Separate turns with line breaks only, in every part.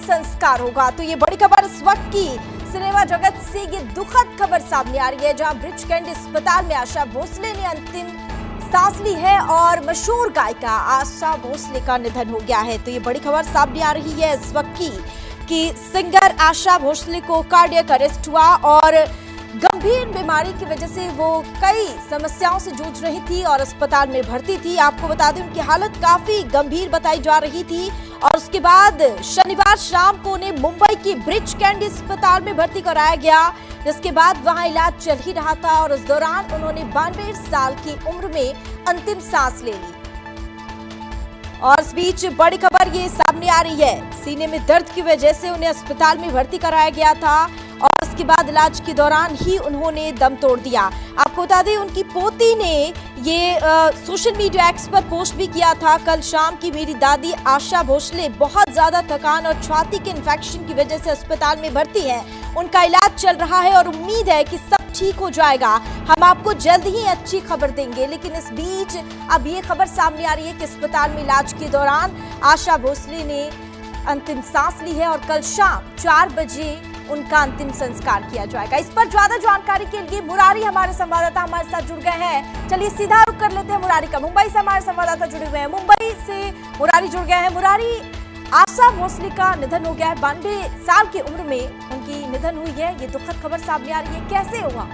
संस्कार होगा। तो ये बड़ी खबर इस वक्त की सिनेमा जगत से ये दुखद खबर सामने आ रही है, जहां ब्रीच कैंडी अस्पताल में आशा भोसले ने अंतिम सांस ली है और मशहूर गायिका आशा भोसले का निधन हो गया है। तो ये बड़ी खबर सामने आ रही है इस वक्त की कि सिंगर आशा भोसले को कार्डियक अरेस्ट हुआ और गंभीर बीमारी की वजह से वो कई समस्याओं से जूझ रही थी और अस्पताल में भर्ती थी। आपको बता दें उनकी हालत काफी गंभीर बताई जा रही थी और उसके बाद शनिवार शाम को उन्हें मुंबई की ब्रीच कैंडी अस्पताल में भर्ती कराया गया, जिसके बाद वहां इलाज चल ही रहा था और उस दौरान उन्होंने 92 साल की उम्र में अंतिम सांस ले ली। और इस बीच बड़ी खबर ये सामने आ रही है, सीने में दर्द की वजह से उन्हें अस्पताल में भर्ती कराया गया था और उसके बाद इलाज के दौरान ही उन्होंने दम तोड़ दिया। आपको बता दें उनकी पोती ने ये सोशल मीडिया एक्स पर पोस्ट भी किया था, कल शाम की मेरी दादी आशा भोसले बहुत ज्यादा थकान और छाती के इन्फेक्शन की वजह से अस्पताल में भर्ती हैं। उनका इलाज चल रहा है और उम्मीद है कि सब ठीक हो जाएगा। हम आपको जल्द ही अच्छी खबर देंगे। लेकिन इस बीच अब ये खबर सामने आ रही है कि अस्पताल में इलाज के दौरान आशा भोसले ने अंतिम सांस ली है और कल शाम 4 बजे उनका अंतिम संस्कार किया जाएगा। इस पर ज्यादा जानकारी के लिए मुरारी हमारे संवाददाता हमारे साथ जुड़ गए हैं। चलिए सीधा रुख कर लेते हैं मुरारी का। मुंबई से हमारे संवाददाता जुड़े हुए हैं, मुंबई से मुरारी जुड़ गए हैं। मुरारी, आशा भोसले का निधन हो गया है, 92 साल की उम्र में उनकी निधन हुई है, ये दुखद खबर सामने आ रही है, कैसे हुआ?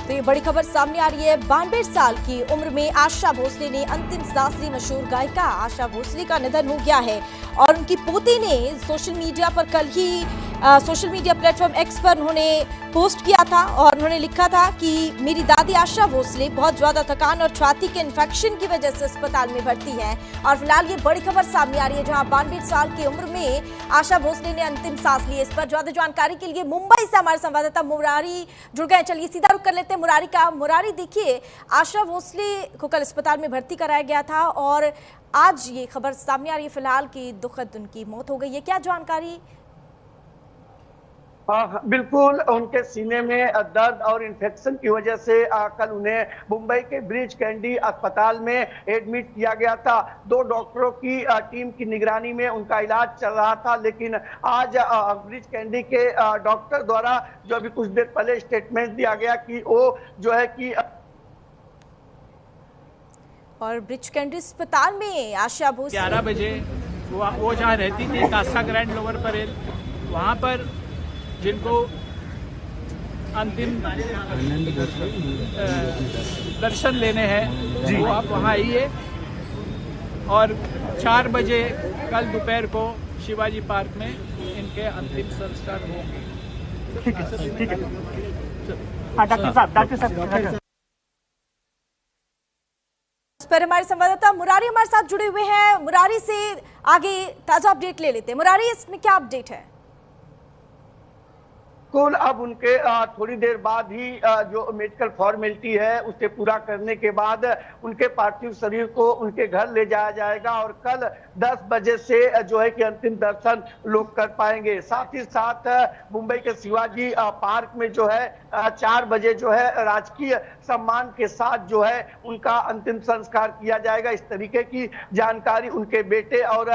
तो ये बड़ी खबर सामने आ रही है, 92 साल की उम्र में आशा भोसले ने अंतिम सांस ली। मशहूर गायिका आशा भोसले का निधन हो गया है और उनकी पोती ने सोशल मीडिया पर कल ही सोशल मीडिया प्लेटफॉर्म एक्स पर उन्होंने पोस्ट किया था और उन्होंने लिखा था कि मेरी दादी आशा भोसले बहुत ज्यादा थकान और छाती के इन्फेक्शन की वजह से अस्पताल में भर्ती है। और फिलहाल ये बड़ी खबर सामने आ रही है, जहां 92 साल की उम्र में आशा भोसले ने अंतिम सांस ली। इस पर ज्यादा जानकारी के लिए मुंबई से हमारे संवाददाता मुरारी जुड़ गए। चलिए सीधा रुख कर लेते हैं मुरारी का। मुरारी, देखिए आशा भोसले को कल अस्पताल में भर्ती कराया गया था और आज ये खबर सामने आ रही है फिलहाल की दुखद उनकी मौत हो गई है, क्या जानकारी?
बिल्कुल, उनके सीने में दर्द और इन्फेक्शन की वजह से कल उन्हें मुंबई के ब्रीच कैंडी अस्पताल में एडमिट किया गया था। 2 डॉक्टरों की टीम की निगरानी में उनका इलाज चल रहा था, लेकिन आज ब्रीच कैंडी के डॉक्टर द्वारा जो अभी कुछ देर पहले स्टेटमेंट दिया गया कि वो जो है कि
और ब्रीच कैंडी अस्पताल में आशा भोसले
11 बजे वो जहाँ रहती थी कासा ग्रैंड लोअर पर, वहाँ पर जिनको अंतिम दर्शन लेने हैं वो आप वहाँ आइए और 4 बजे कल दोपहर को शिवाजी पार्क में इनके अंतिम संस्कार होंगे।
ठीक है, ठीक है। डॉक्टर साहब
इस पर हमारे संवाददाता मुरारी हमारे साथ जुड़े हुए हैं। मुरारी से आगे ताजा अपडेट ले लेते हैं। मुरारी, इसमें क्या अपडेट है?
कुल अब उनके थोड़ी देर बाद ही जो मेडिकल फॉर्मेलिटी है उसे पूरा करने के बाद उनके पार्थिव शरीर को उनके घर ले जाया जाएगा और कल 10 बजे से जो है कि अंतिम दर्शन लोग कर पाएंगे। साथ ही साथ मुंबई के शिवाजी पार्क में जो है 4 बजे जो है राजकीय सम्मान के साथ जो है उनका अंतिम संस्कार किया जाएगा। इस तरीके की जानकारी उनके बेटे और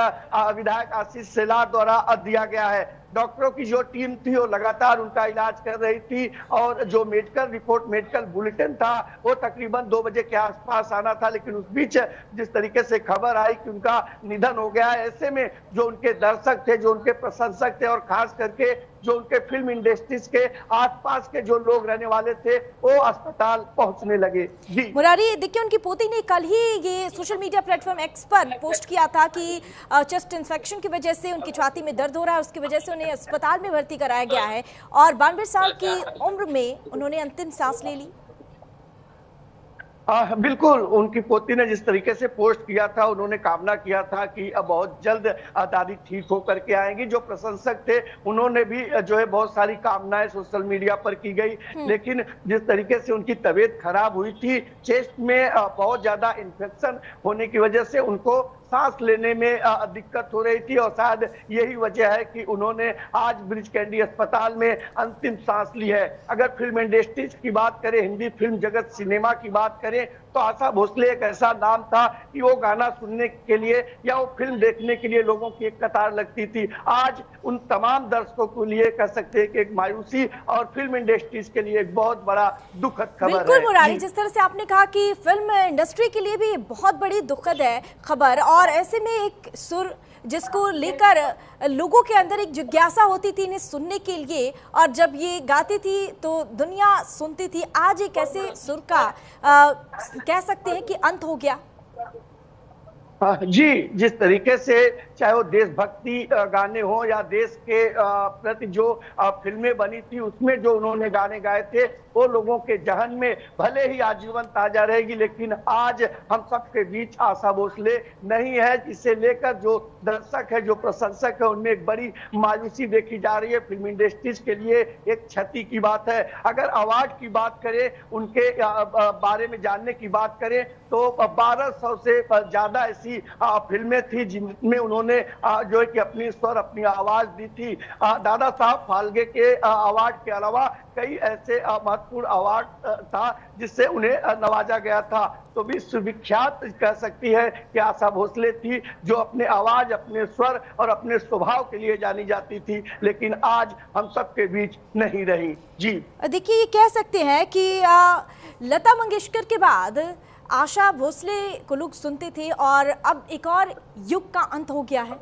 विधायक आशीष शेलार द्वारा दिया गया है। डॉक्टरों की जो टीम थी वो लगातार उनका इलाज कर रही थी और जो मेडिकल रिपोर्ट, मेडिकल बुलेटिन था वो तकरीबन 2 बजे के आसपास आना था, लेकिन उस बीच जिस तरीके से खबर आई कि उनका निधन हो गया है, ऐसे में जो उनके दर्शक थे, जो उनके प्रशंसक थे और खास करके जो उनके फिल्म इंडस्ट्रीज के आसपास के जो लोग रहने वाले थे वो अस्पताल पहुंचने लगे। जी
मुरारी, देखिए उनकी पोती ने कल ही ये सोशल मीडिया प्लेटफॉर्म एक्स पर पोस्ट किया था कि चेस्ट इन्फेक्शन की वजह से उनकी छाती में दर्द हो रहा है, उसकी वजह से उन्हें अस्पताल में भर्ती कराया गया है और 92 साल की उम्र में उन्होंने अंतिम सांस ले ली।
बिल्कुल, उनकी पोती ने जिस तरीके से पोस्ट किया था, उन्होंने कामना किया था कि अब बहुत जल्द दादी ठीक होकर के आएंगी। जो प्रशंसक थे उन्होंने भी जो है बहुत सारी कामनाएं सोशल मीडिया पर की गई, लेकिन जिस तरीके से उनकी तबीयत खराब हुई थी, चेस्ट में बहुत ज्यादा इन्फेक्शन होने की वजह से उनको सांस लेने में दिक्कत हो रही थी और शायद यही वजह है कि उन्होंने आज ब्रीच कैंडी अस्पताल में अंतिम सांस ली है। अगर फिल्म इंडस्ट्रीज की बात करें, हिंदी फिल्म जगत, सिनेमा की बात करें तो आशा भोसले एक ऐसा नाम था कि वो गाना सुनने के लिए या वो फिल्म देखने के लिए लोगों की एक कतार लगती थी। आज उन तमाम दर्शकों के लिए कह सकते हैं कि एक मायूसी और फिल्म इंडस्ट्रीज के लिए एक बहुत बड़ा दुखद खबर है।
बिल्कुल मुरारी, जिस तरह से आपने कहा कि फिल्म इंडस्ट्री के लिए भी बहुत बड़ी दुखद है खबर, और ऐसे में एक सुर जिसको लेकर लोगों के अंदर एक जिज्ञासा होती थी इन्हें सुनने के लिए, और जब ये गाती थी तो दुनिया सुनती थी, आज एक ऐसे सुर का कह सकते हैं कि अंत हो गया।
जी, जिस तरीके से चाहे वो देशभक्ति गाने हो या देश के प्रति जो फिल्में बनी थी उसमें जो उन्होंने गाने गाए थे वो लोगों के जहन में भले ही आजीवन ताजा रहेगी, लेकिन आज हम सबके बीच आशा भोसले नहीं है, जिसे लेकर जो दर्शक है, जो प्रशंसक है, उनमें एक बड़ी मायूसी देखी जा रही है। फिल्म इंडस्ट्रीज के लिए एक क्षति की बात है। अगर अवार्ड की बात करें, उनके बारे में जानने की बात करें तो 1200 से ज्यादा ऐसी फिल्में थी जिनमें उन्होंने जो है कि अपनी स्वर, अपनी आवाज दी थी। दादा साहब फाल्के के अवार्ड के अलावा कई ऐसे महत्वपूर्ण अवार्ड था जिससे उन्हें नवाजा गया था। तो विश्वविख्यात कह सकती है कि आशा भोसले थी जो अपने आवाज, अपने स्वर और अपने स्वभाव के लिए जानी जाती थी, लेकिन आज हम सबके बीच नहीं रही। जी
देखिए, ये कह सकते हैं कि लता मंगेशकर के बाद आशा भोसले को लोग सुनते थे और अब एक और युग का अंत हो गया है।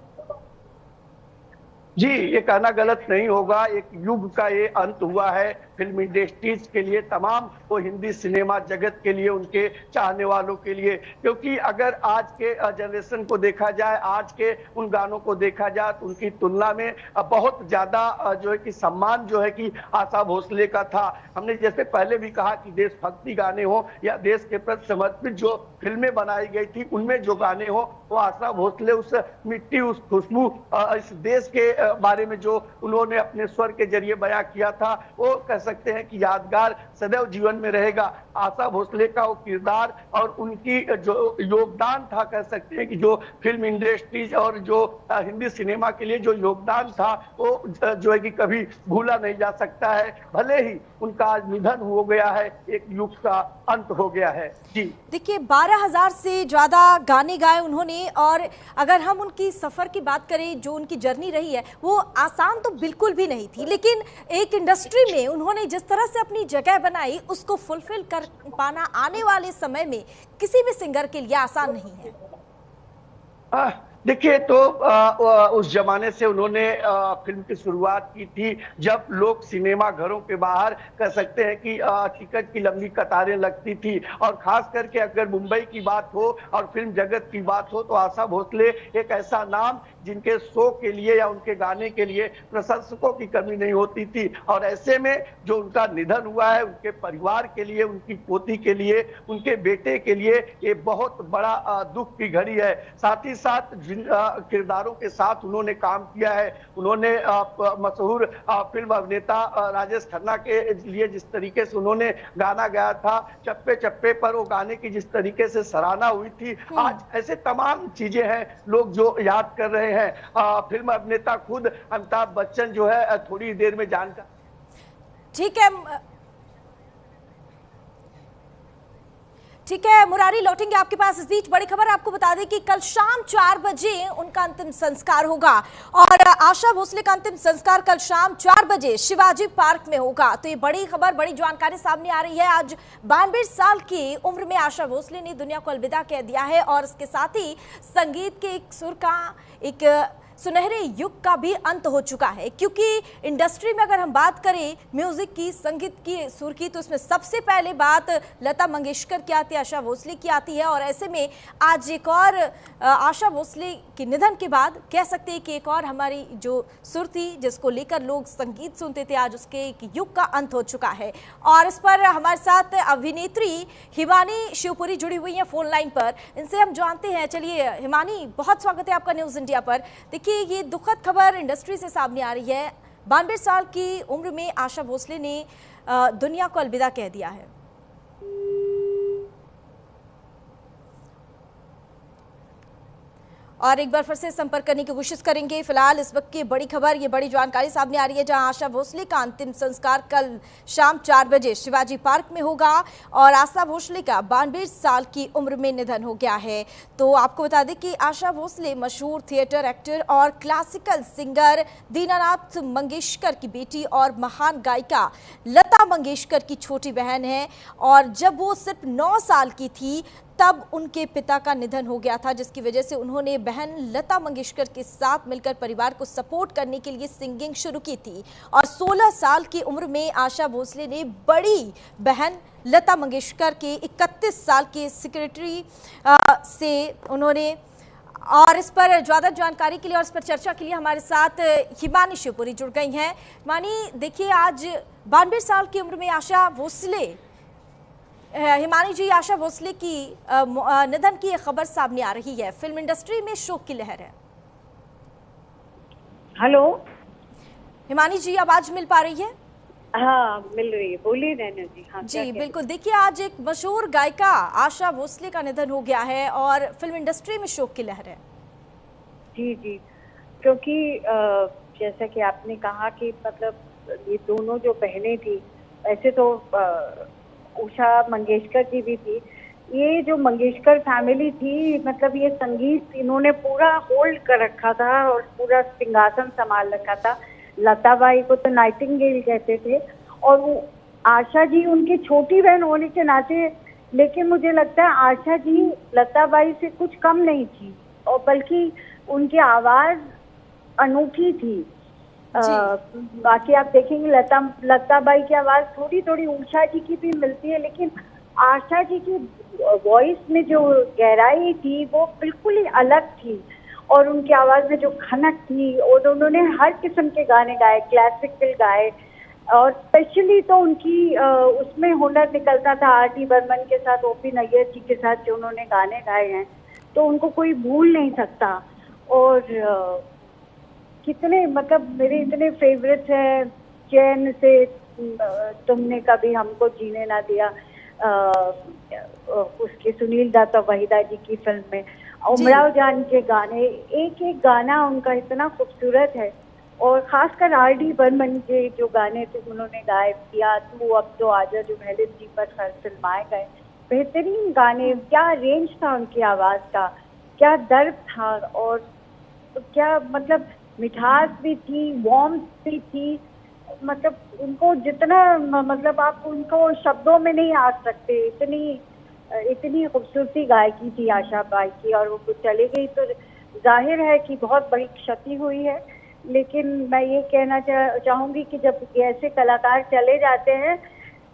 जी, ये कहना गलत नहीं होगा, एक युग का ये अंत हुआ है फिल्म इंडस्ट्रीज के लिए, तमाम वो हिंदी सिनेमा जगत के लिए, उनके चाहने वालों के लिए। क्योंकि अगर आज के जनरेशन को देखा जाए, आज के उन गानों को देखा जाए तो उनकी तुलना में बहुत ज्यादा जो है कि सम्मान जो है कि आशा भोसले का था। हमने जैसे पहले भी कहा कि देशभक्ति गाने हो या देश के प्रति समर्पित जो फिल्में बनाई गई थी उनमें जो गाने हो वो आशा भोसले उस मिट्टी, उस खुशबू, इस देश के बारे में जो उन्होंने अपने स्वर के जरिए बयां किया था वो कह सकते हैं कि यादगार सदैव जीवन में रहेगा। आशा भोसले का वो किरदार और उनकी जो योगदान था, कह सकते हैं कि जो फिल्म इंडस्ट्रीज और जो हिंदी सिनेमा के लिए जो योगदान था वो जो है कि कभी भूला नहीं जा सकता है। भले ही उनका आज निधन हो गया है, एक युग का अंत हो गया है। जी
देखिए, 12,000 से ज्यादा गाने गाए उन्होंने, और अगर हम उनकी सफर की बात करें, जो उनकी जर्नी रही है वो आसान तो बिल्कुल भी नहीं थी, लेकिन एक इंडस्ट्री में उन्होंने जिस तरह से अपनी जगह बनाई उसको फुलफिल कर पाना आने वाले समय में किसी भी सिंगर के लिए आसान नहीं है।
देखिए, तो उस जमाने से उन्होंने फिल्म की शुरुआत की थी जब लोग सिनेमा घरों के बाहर कह सकते हैं कि टिकट की लंबी कतारें लगती थी, और खास करके अगर मुंबई की बात हो और फिल्म जगत की बात हो तो आशा भोसले एक ऐसा नाम जिनके शो के लिए या उनके गाने के लिए प्रशंसकों की कमी नहीं होती थी। और ऐसे में जो उनका निधन हुआ है, उनके परिवार के लिए, उनकी पोती के लिए, उनके बेटे के लिए ये बहुत बड़ा दुख की घड़ी है। साथ ही साथ जिन किरदारों के साथ उन्होंने काम किया है, उन्होंने मशहूर फिल्म अभिनेता राजेश खन्ना के लिए जिस तरीके से उन्होंने गाना गाया था, चप्पे चप्पे पर वो गाने की जिस तरीके से सराहना हुई थी, आज ऐसे तमाम चीजें हैं लोग जो याद कर रहे हैं। फिल्म अभिनेता खुद अमिताभ बच्चन जो है थोड़ी देर में जानकर।
ठीक है मुरारी, लौटेंगे आपके पास। इस बीच बड़ी खबर आपको बता दें कि कल शाम 4 बजे उनका अंतिम संस्कार होगा, और आशा भोसले का अंतिम संस्कार कल शाम 4 बजे शिवाजी पार्क में होगा। तो ये बड़ी खबर, बड़ी जानकारी सामने आ रही है। आज 92 साल की उम्र में आशा भोसले ने दुनिया को अलविदा कह दिया है, और इसके साथ ही संगीत के एक सुर का, एक सुनहरे युग का भी अंत हो चुका है। क्योंकि इंडस्ट्री में अगर हम बात करें म्यूजिक की, संगीत की, सुर की, तो उसमें सबसे पहले बात लता मंगेशकर की आती है, आशा भोसले की आती है। और ऐसे में आज एक और आशा भोसले के निधन के बाद कह सकते हैं कि एक और हमारी जो सुर थी जिसको लेकर लोग संगीत सुनते थे, आज उसके एक युग का अंत हो चुका है। और इस पर हमारे साथ अभिनेत्री हिमानी शिवपुरी जुड़ी हुई है फोन लाइन पर, इनसे हम जानते हैं। चलिए हिमानी, बहुत स्वागत है आपका न्यूज इंडिया पर। देखिए, ये दुखद खबर इंडस्ट्री से सामने आ रही है। 92 साल की उम्र में आशा भोसले ने दुनिया को अलविदा कह दिया है। और एक बार फिर से संपर्क करने की कोशिश करेंगे। फिलहाल इस वक्त की बड़ी खबर, ये बड़ी जानकारी सामने आ रही है, जहां आशा भोसले का अंतिम संस्कार कल शाम 4 बजे शिवाजी पार्क में होगा और आशा भोसले का 92 साल की उम्र में निधन हो गया है। तो आपको बता दें कि आशा भोसले मशहूर थिएटर एक्टर और क्लासिकल सिंगर दीनानाथ मंगेशकर की बेटी और महान गायिका लता मंगेशकर की छोटी बहन है। और जब वो सिर्फ 9 साल की थी तब उनके पिता का निधन हो गया था, जिसकी वजह से उन्होंने बहन लता मंगेशकर के साथ मिलकर परिवार को सपोर्ट करने के लिए सिंगिंग शुरू की थी। और 16 साल की उम्र में आशा भोसले ने बड़ी बहन लता मंगेशकर के 31 साल के सेक्रेटरी से उन्होंने, और इस पर ज़्यादा जानकारी के लिए और इस पर चर्चा के लिए हमारे साथ हिमानी शिवपुरी जुड़ गई हैं। हिमानी, देखिए आज 92 साल की उम्र में आशा भोसले, हिमानी जी, आशा भोसले की निधन की खबर सामने आ रही है। फिल्म इंडस्ट्री में शोक की लहर है।
हेलो
हिमानी जी, आवाज मिल पा रही है?
हाँ, मिल रही है, बोलिए नैना जी। हाँ
जी बिल्कुल, देखिए आज एक मशहूर गायिका आशा भोसले का निधन हो गया है और फिल्म इंडस्ट्री में शोक की लहर है।
जी जी, क्योंकि जैसा कि आपने कहा कि मतलब ये दोनों जो बहनें थी, ऐसे तो उषा मंगेशकर जी भी थी, ये जो मंगेशकर फैमिली थी, मतलब ये संगीत इन्होंने पूरा होल्ड कर रखा था और पूरा सिंहासन संभाल रखा था। लता बाई को तो नाइटिंगेल कहते थे और वो आशा जी उनकी छोटी बहन होने के नाते, लेकिन मुझे लगता है आशा जी लता बाई से कुछ कम नहीं थी और बल्कि उनकी आवाज अनूठी थी। बाकी आप देखेंगे लता बाई की आवाज थोड़ी थोड़ी उषा जी की भी मिलती है, लेकिन आशा जी की वॉइस में जो गहराई थी वो बिल्कुल ही अलग थी और उनकी आवाज में जो खनक थी, और उन्होंने हर किस्म के गाने गाए, क्लासिकल गाए, और स्पेशली तो उनकी उसमें हुनर निकलता था आर.डी. बर्मन के साथ, ओ.पी. नैयर जी के साथ जो उन्होंने गाने गाए हैं, तो उनको कोई भूल नहीं सकता। और कितने मतलब मेरे इतने फेवरेट्स हैं, चैन से तुमने कभी हमको जीने ना दिया, उसके सुनील दत्त और वहीदा जी की फिल्म में, उमराव जान के गाने, एक एक गाना उनका इतना खूबसूरत है। और खासकर आर.डी. बर्मन के जो गाने थे उन्होंने गाए, पिया तू अब तो आजा, जो ललित जी पर फिल्माए गए, बेहतरीन गाने। क्या रेंज था उनकी आवाज का, क्या दर्द था, और क्या मतलब मिठास भी थी, वार्मथ भी थी। मतलब उनको जितना मतलब आप उनको शब्दों में नहीं आ सकते, इतनी खूबसूरती गायकी थी आशा बाई की। और वो चली गई तो जाहिर है कि बहुत बड़ी क्षति हुई है, लेकिन मैं ये कहना चाहूँगी कि जब ऐसे कलाकार चले जाते हैं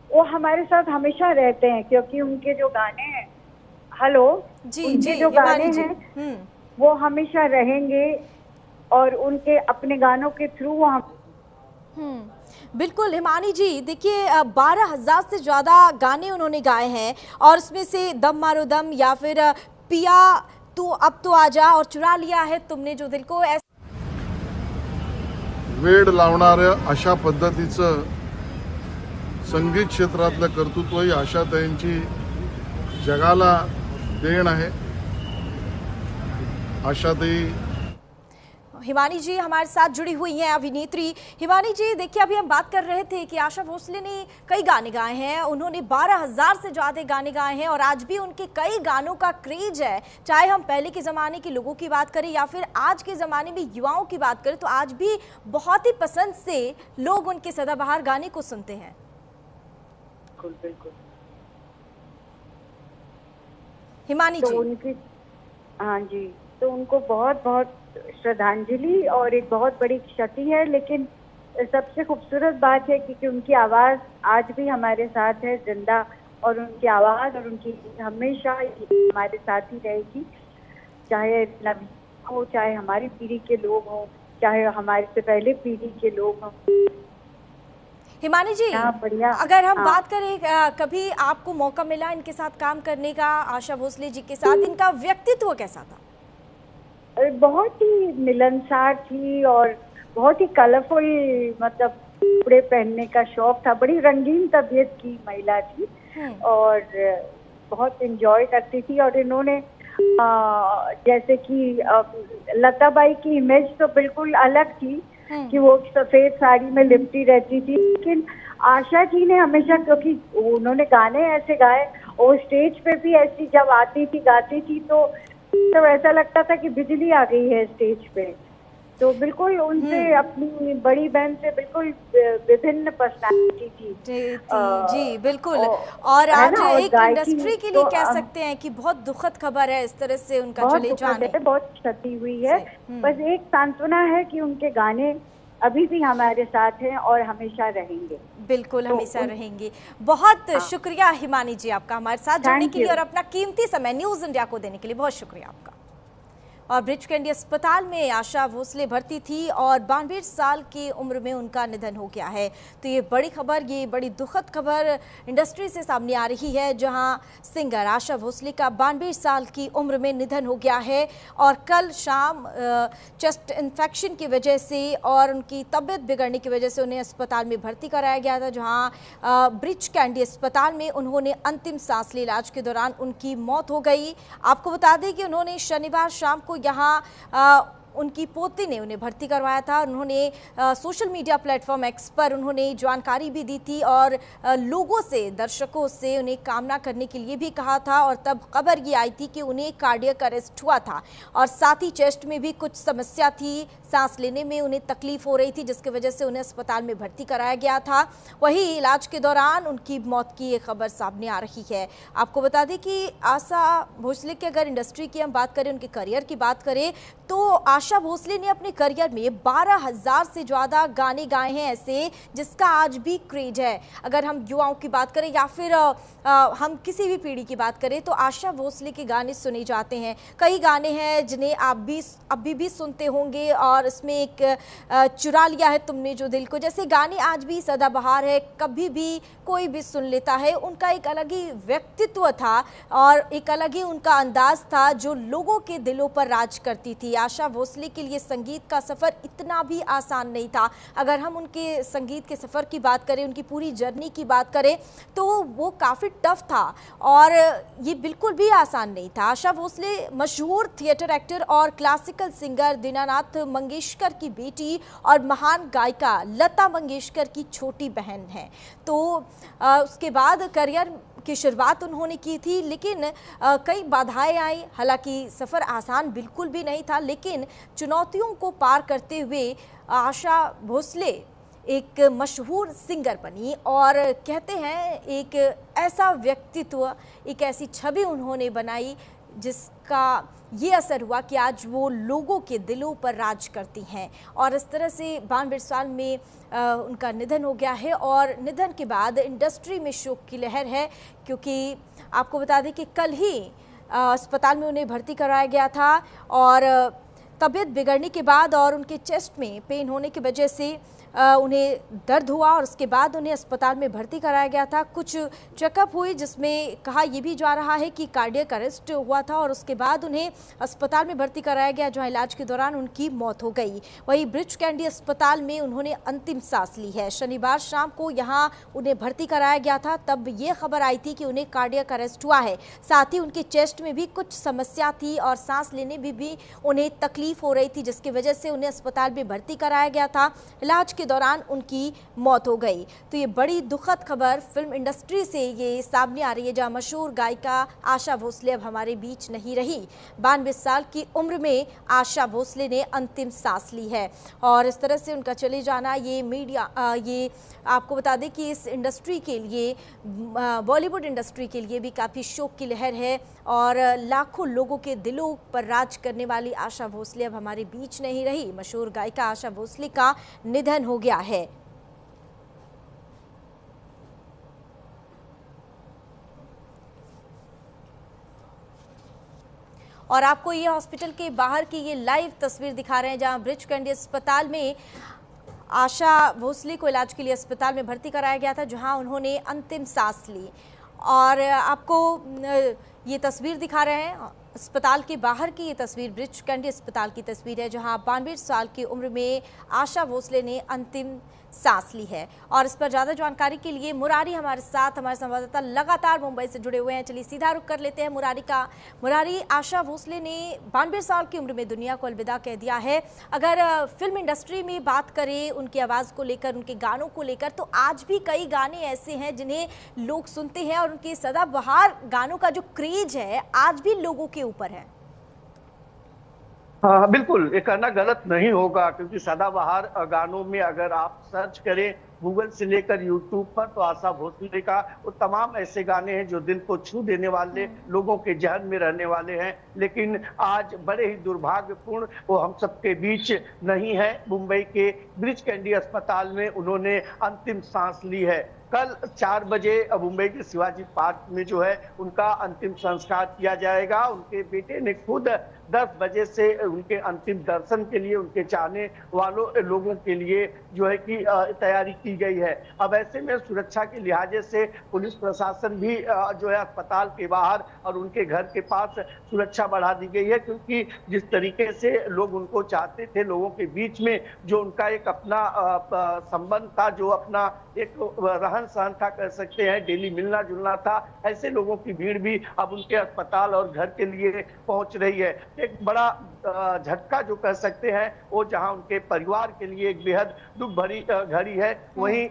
वो हमारे साथ हमेशा रहते हैं, क्योंकि उनके जो गाने हैं, हेलो जी, उनके जो गाने हैं वो हमेशा रहेंगे और उनके अपने गानों के थ्रू हम
बिल्कुल हिमानी जी, देखिए 12,000 से ज्यादा गाने उन्होंने गाए हैं और उसमें से दम मारो दम या फिर पिया तू अब तो आजा और चुरा लिया है तुमने जो दिल को,
वेड लावणाऱ्या अशा पद्धतीचं संगीत क्षेत्रातलं कर्तृत्व ही आशाताईंची जगाला देण आहे। आशाताई
हिमानी जी हमारे साथ जुड़ी हुई हैं, अभिनेत्री। हिमानी जी, देखिए अभी हम बात कर रहे थे कि आशा भोसले ने कई गाने गाए हैं, उन्होंने 12,000 से ज़्यादा गाने गाए हैं और आज भी उनके कई गानों का क्रेज है। चाहे हम पहले के ज़माने के लोगों की बात करें या फिर आज के ज़माने में युवाओं की बात करें, तो आज भी बहुत ही पसंद से लोग उनके सदाबहार गाने को सुनते हैं।
बिल्कुल बिल्कुल
हिमानी
तो
जी,
उनकी, हाँ जी, तो उनको बहुत बहुत श्रद्धांजलि और एक बहुत बड़ी क्षति है। लेकिन सबसे खूबसूरत बात है कि उनकी आवाज़ आज भी हमारे साथ है जिंदा, और उनकी आवाज़ और उनकी हमेशा हमारे साथ ही रहेगी, चाहे नवी हो, चाहे हमारी पीढ़ी के लोग हों, चाहे हमारे से पहले पीढ़ी के लोग हों।
हिमानी जी, अगर हम बात करें, कभी आपको मौका मिला इनके साथ काम करने का, आशा भोसले जी के साथ, इनका व्यक्तित्व कैसा था?
बहुत ही मिलनसार थी और बहुत ही कलरफुल, मतलब कपड़े पहनने का शौक था, बड़ी रंगीन तबीयत की महिला थी और बहुत एंजॉय करती थी। और इन्होंने जैसे कि लताबाई की इमेज तो बिल्कुल अलग थी कि वो सफेद साड़ी में लिपटी रहती थी, लेकिन आशा जी ने हमेशा, क्योंकि उन्होंने गाने ऐसे गाए और स्टेज पे भी ऐसी जब आती थी गाती थी तो ऐसा लगता था कि बिजली आ गई है स्टेज पे। तो बिल्कुल उनसे अपनी बड़ी बहन से बिल्कुल विभिन्न पर्सनालिटी थी।
जी बिल्कुल। और आज एक इंडस्ट्री के लिए कह सकते हैं कि बहुत दुखद खबर है इस तरह से उनका चले जाने।
बहुत क्षति हुई है। बस एक सांत्वना है कि उनके गाने अभी भी हमारे साथ हैं और हमेशा रहेंगे।
बिल्कुल हमेशा रहेंगे। बहुत शुक्रिया हिमानी जी आपका हमारे साथ जुड़ने के लिए और अपना कीमती समय न्यूज इंडिया को देने के लिए बहुत शुक्रिया आपका। और ब्रिच कैंडी अस्पताल में आशा भोसले भर्ती थी और 92 साल की उम्र में उनका निधन हो गया है। तो ये बड़ी खबर, ये बड़ी दुखद खबर इंडस्ट्री से सामने आ रही है, जहां सिंगर आशा भोसले का 92 साल की उम्र में निधन हो गया है। और कल शाम चेस्ट इन्फेक्शन की वजह से और उनकी तबीयत बिगड़ने की वजह से उन्हें अस्पताल में भर्ती कराया गया था, जहाँ ब्रिच कैंडी अस्पताल में उन्होंने अंतिम सांस ली। इलाज के दौरान उनकी मौत हो गई। आपको बता दें कि उन्होंने शनिवार शाम को यहाँ उनकी पोती ने उन्हें भर्ती करवाया था। उन्होंने सोशल मीडिया प्लेटफॉर्म एक्स पर उन्होंने जानकारी भी दी थी और लोगों से, दर्शकों से उन्हें कामना करने के लिए भी कहा था। और तब खबर ये आई थी कि उन्हें कार्डियक अरेस्ट हुआ था और साथ ही चेस्ट में भी कुछ समस्या थी, सांस लेने में उन्हें तकलीफ हो रही थी, जिसकी वजह से उन्हें अस्पताल में भर्ती कराया गया था। वही इलाज के दौरान उनकी मौत की ये खबर सामने आ रही है। आपको बता दें कि आशा भोसले की अगर इंडस्ट्री की हम बात करें, उनके करियर की बात करें, तो आशा भोसले ने अपने करियर में 12,000 से ज़्यादा गाने गाए हैं ऐसे जिसका आज भी क्रेज है। अगर हम युवाओं की बात करें या फिर हम किसी भी पीढ़ी की बात करें तो आशा भोसले के गाने सुने जाते हैं। कई गाने हैं जिन्हें आप भी अभी भी सुनते होंगे और इसमें एक चुरा लिया है तुमने जो दिल को, जैसे गाने आज भी सदाबहार है, कभी भी कोई भी सुन लेता है। उनका एक अलग ही व्यक्तित्व था और एक अलग ही उनका अंदाज था जो लोगों के दिलों पर राज करती थी। आशा भोसले के लिए संगीत का सफ़र इतना भी आसान नहीं था। अगर हम उनके संगीत के सफ़र की बात करें, उनकी पूरी जर्नी की बात करें, तो वो काफ़ी टफ था और ये बिल्कुल भी आसान नहीं था। आशा भोसले मशहूर थिएटर एक्टर और क्लासिकल सिंगर दीनानाथ मंगेशकर की बेटी और महान गायिका लता मंगेशकर की छोटी बहन है। तो उसके बाद करियर की शुरुआत उन्होंने की थी, लेकिन कई बाधाएं आई। हालांकि सफ़र आसान बिल्कुल भी नहीं था, लेकिन चुनौतियों को पार करते हुए आशा भोसले एक मशहूर सिंगर बनी और कहते हैं एक ऐसा व्यक्तित्व, एक ऐसी छवि उन्होंने बनाई जिसका ये असर हुआ कि आज वो लोगों के दिलों पर राज करती हैं। और इस तरह से 92 साल में उनका निधन हो गया है और निधन के बाद इंडस्ट्री में शोक की लहर है, क्योंकि आपको बता दें कि कल ही अस्पताल में उन्हें भर्ती कराया गया था और तबीयत बिगड़ने के बाद और उनके चेस्ट में पेन होने की वजह से उन्हें दर्द हुआ और उसके बाद उन्हें अस्पताल में भर्ती कराया गया था। कुछ चेकअप हुई जिसमें कहा यह भी जा रहा है कि कार्डियक अरेस्ट हुआ था और उसके बाद उन्हें अस्पताल में भर्ती कराया गया, जहां इलाज के दौरान उनकी मौत हो गई। वहीं ब्रिच कैंडी अस्पताल में उन्होंने अंतिम सांस ली है। शनिवार शाम को यहां उन्हें भर्ती कराया गया था, तब ये खबर आई थी कि उन्हें कार्डियक अरेस्ट हुआ है। साथ ही उनके चेस्ट में भी कुछ समस्या थी और सांस लेने में भी उन्हें तकलीफ हो रही थी, जिसकी वजह से उन्हें अस्पताल में भर्ती कराया गया था। इलाज के दौरान उनकी मौत हो गई। तो ये बड़ी दुखद खबर फिल्म इंडस्ट्री से ये सामने आ रही है, जहां मशहूर गायिका आशा भोसले अब हमारे बीच नहीं रही। 92 साल की उम्र में आशा भोसले ने अंतिम सांस ली है और इस तरह से उनका चले जाना ये आपको बता दें कि इस इंडस्ट्री के लिए, बॉलीवुड इंडस्ट्री के लिए भी काफ़ी शोक की लहर है और लाखों लोगों के दिलों पर राज करने वाली आशा भोसले अब हमारे बीच नहीं रही। मशहूर गायिका आशा भोसले का निधन हो गया है। और आपको ये हॉस्पिटल के बाहर की ये लाइव तस्वीर दिखा रहे हैं, जहां ब्रिच कैंडी अस्पताल में आशा भोसले को इलाज के लिए अस्पताल में भर्ती कराया गया था, जहां उन्होंने अंतिम सांस ली। और आपको ये तस्वीर दिखा रहे हैं अस्पताल के बाहर की। ये तस्वीर ब्रिच कैंडी अस्पताल की तस्वीर है, जहां 92 साल की उम्र में आशा भोसले ने अंतिम सांस ली है। और इस पर ज्यादा जानकारी के लिए मुरारी हमारे साथ, हमारे संवाददाता लगातार मुंबई से जुड़े हुए हैं। चलिए सीधा रुख कर लेते हैं मुरारी का। मुरारी, आशा भोसले ने 92 साल की उम्र में दुनिया को अलविदा कह दिया है। अगर फिल्म इंडस्ट्री में बात करें उनकी आवाज़ को लेकर, उनके गानों को लेकर, तो आज भी कई गाने ऐसे हैं जिन्हें लोग सुनते हैं और उनके सदाबहार गानों का जो क्रेज है आज भी लोगों के ऊपर है।
हाँ बिल्कुल, ये कहना गलत नहीं होगा, क्योंकि सदाबहार गानों में अगर आप सर्च करें गूगल से लेकर यूट्यूब पर, तो आशा भोसले का वो तमाम ऐसे गाने हैं जो दिल को छू देने वाले, लोगों के जहन में रहने वाले हैं। लेकिन आज बड़े ही दुर्भाग्यपूर्ण वो हम सबके बीच नहीं है। मुंबई के ब्रिच कैंडी अस्पताल में उन्होंने अंतिम सांस ली है। कल 4 बजे मुंबई के शिवाजी पार्क में जो है उनका अंतिम संस्कार किया जाएगा। उनके बेटे ने खुद 10 बजे से उनके अंतिम दर्शन के लिए, उनके चाहने वालों लोगों के लिए जो है कि तैयारी की गई है। अब ऐसे में सुरक्षा के लिहाजे से पुलिस प्रशासन भी जो है अस्पताल के बाहर और उनके घर के पास सुरक्षा बढ़ा दी गई है, क्योंकि जिस तरीके से लोग उनको चाहते थे, लोगों के बीच में जो उनका एक अपना संबंध था, जो अपना एक रहन सहन था, कह सकते हैं डेली मिलना जुलना था, ऐसे लोगों की भीड़ भी अब उनके अस्पताल और घर के लिए पहुंच रही है। एक बड़ा झटका जो कह सकते हैं वो जहां उनके परिवार के लिए एक बेहद दुख भरी घड़ी है, वहीं